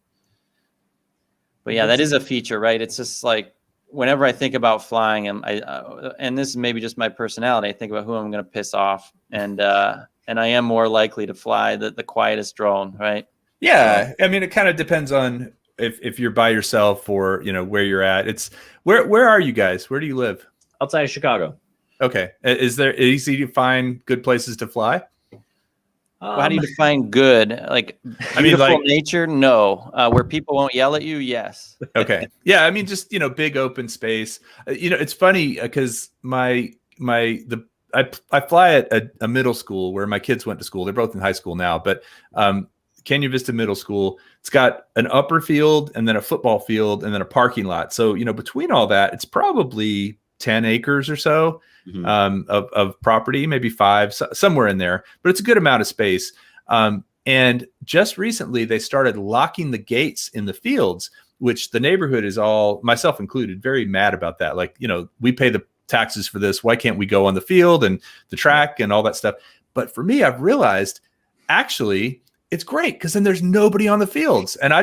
But yeah, that is a feature, right? It's just like whenever I think about flying, and this is maybe just my personality, I think about who I'm going to piss off, and I am more likely to fly the quietest drone, right? Yeah, I mean, it kind of depends on. If you're by yourself or where you're at. It's where are you guys? Where do you live? Outside of Chicago. Okay. Is there easy to find good places to fly? How do you define good? Like beautiful nature? No. Where people won't yell at you? Yes. Okay. Yeah. I mean, just big open space. It's funny because I fly at a middle school where my kids went to school. They're both in high school now, but Canyon Vista Middle School. It's got an upper field and then a football field and then a parking lot. So, between all that, it's probably 10 acres or so of property, maybe 5, somewhere in there, but it's a good amount of space. And just recently they started locking the gates in the fields, which the neighborhood is all, myself included, very mad about that. Like, we pay the taxes for this. Why can't we go on the field and the track and all that stuff? But for me, I've realized actually, it's great because then there's nobody on the fields. And I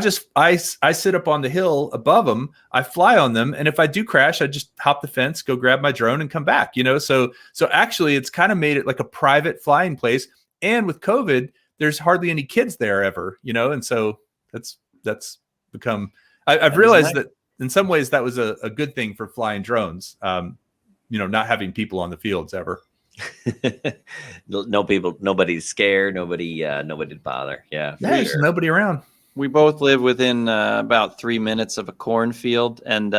sit up on the hill above them. I fly on them. And if I do crash, I just hop the fence, go grab my drone and come back, So actually it's kind of made it like a private flying place. And with COVID, there's hardly any kids there ever, And so that's become, I've realized that in some ways that was a good thing for flying drones, not having people on the fields ever. Nobody's scared, nobody to bother. There's nobody around. We both live within about 3 minutes of a cornfield, and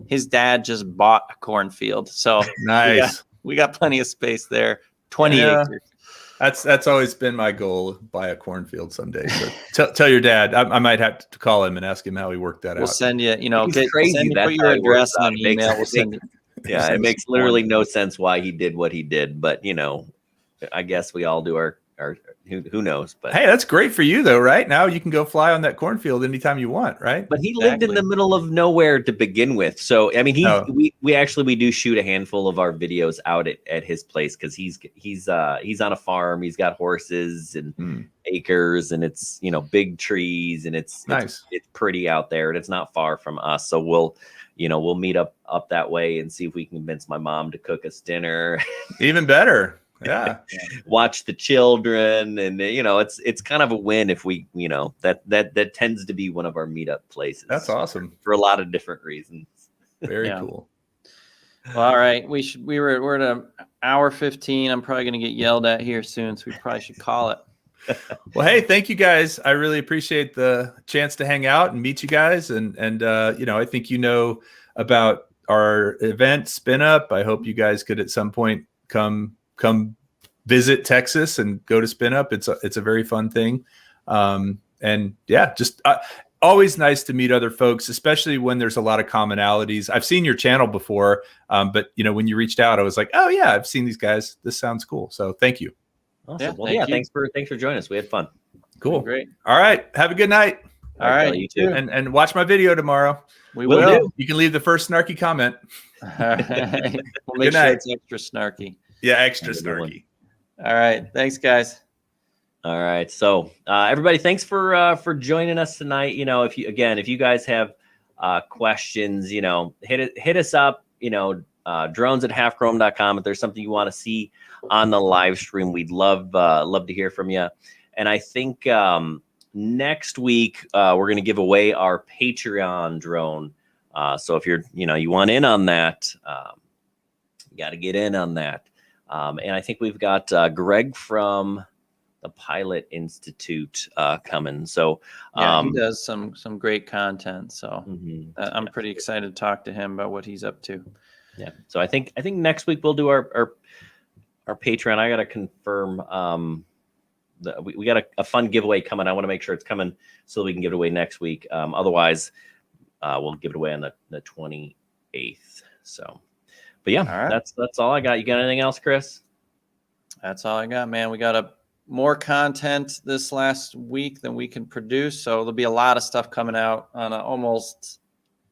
his dad just bought a cornfield, so nice. We got plenty of space there. 20 acres. That's always been my goal, buy a cornfield someday. So tell your dad. I might have to call him and ask him how he worked that out. We'll send you crazy. Put your address on an email. We'll send you. Yeah, it makes literally no sense why he did what he did, but I guess we all do our who knows. But hey, that's great for you though, right? Now you can go fly on that cornfield anytime you want, right? But he lived in the middle of nowhere to begin with, so I mean, we do shoot a handful of our videos out at his place because he's on a farm. He's got horses and acres, and it's big trees, and it's nice. It's pretty out there, and it's not far from us. So we'll meet up that way and see if we can convince my mom to cook us dinner. Even better. Yeah. Watch the children. And, it's kind of a win if we, that tends to be one of our meetup places. That's awesome. For a lot of different reasons. Very cool. Well, all right. We're at an hour 15. I'm probably going to get yelled at here soon. So we probably should call it. Well, hey, thank you guys. I really appreciate the chance to hang out and meet you guys. And I think about our event Spin Up. I hope you guys could at some point come visit Texas and go to Spin Up. It's a very fun thing. And yeah, just always nice to meet other folks, especially when there's a lot of commonalities. I've seen your channel before, but when you reached out, I was like, oh yeah, I've seen these guys. This sounds cool. So thank you. Awesome. Yeah, thanks for joining us. We had fun. Cool. Great. All right. Have a good night. All right. You too. And watch my video tomorrow. We will. do. You can leave the first snarky comment. All right. We'll make sure it's extra snarky. Yeah, extra snarky. All right. Thanks, guys. All right. So everybody, thanks for joining us tonight. If you guys have questions, hit us up, drones@halfchrome.com. If there's something you want to see on the live stream, we'd love to hear from you. And I think next week we're going to give away our Patreon drone. So if you want in on that, you got to get in on that. And I think we've got Greg from the Pilot Institute coming. So yeah, he does some great content. So I'm pretty excited to talk to him about what he's up to. Yeah. So I think next week we'll do our Patreon. I got to confirm we got a fun giveaway coming. I want to make sure it's coming so that we can give it away next week. Otherwise, we'll give it away on the 28th. So, but yeah, all right. That's all I got. You got anything else, Chris? That's all I got, man. We got more content this last week than we can produce. So there'll be a lot of stuff coming out on an almost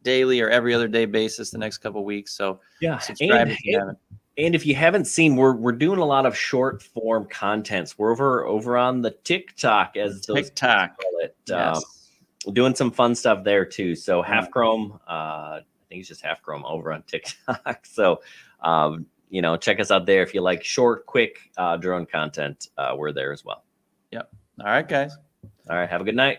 daily or every other day basis the next couple of weeks. So yeah, subscribe if you haven't. And if you haven't seen, we're doing a lot of short form contents. We're over on the TikTok, as those call it. Yes. Doing some fun stuff there too. So Half Chrome, I think it's just Half Chrome over on TikTok. So check us out there if you like short, quick drone content. We're there as well. Yep. All right, guys. All right. Have a good night.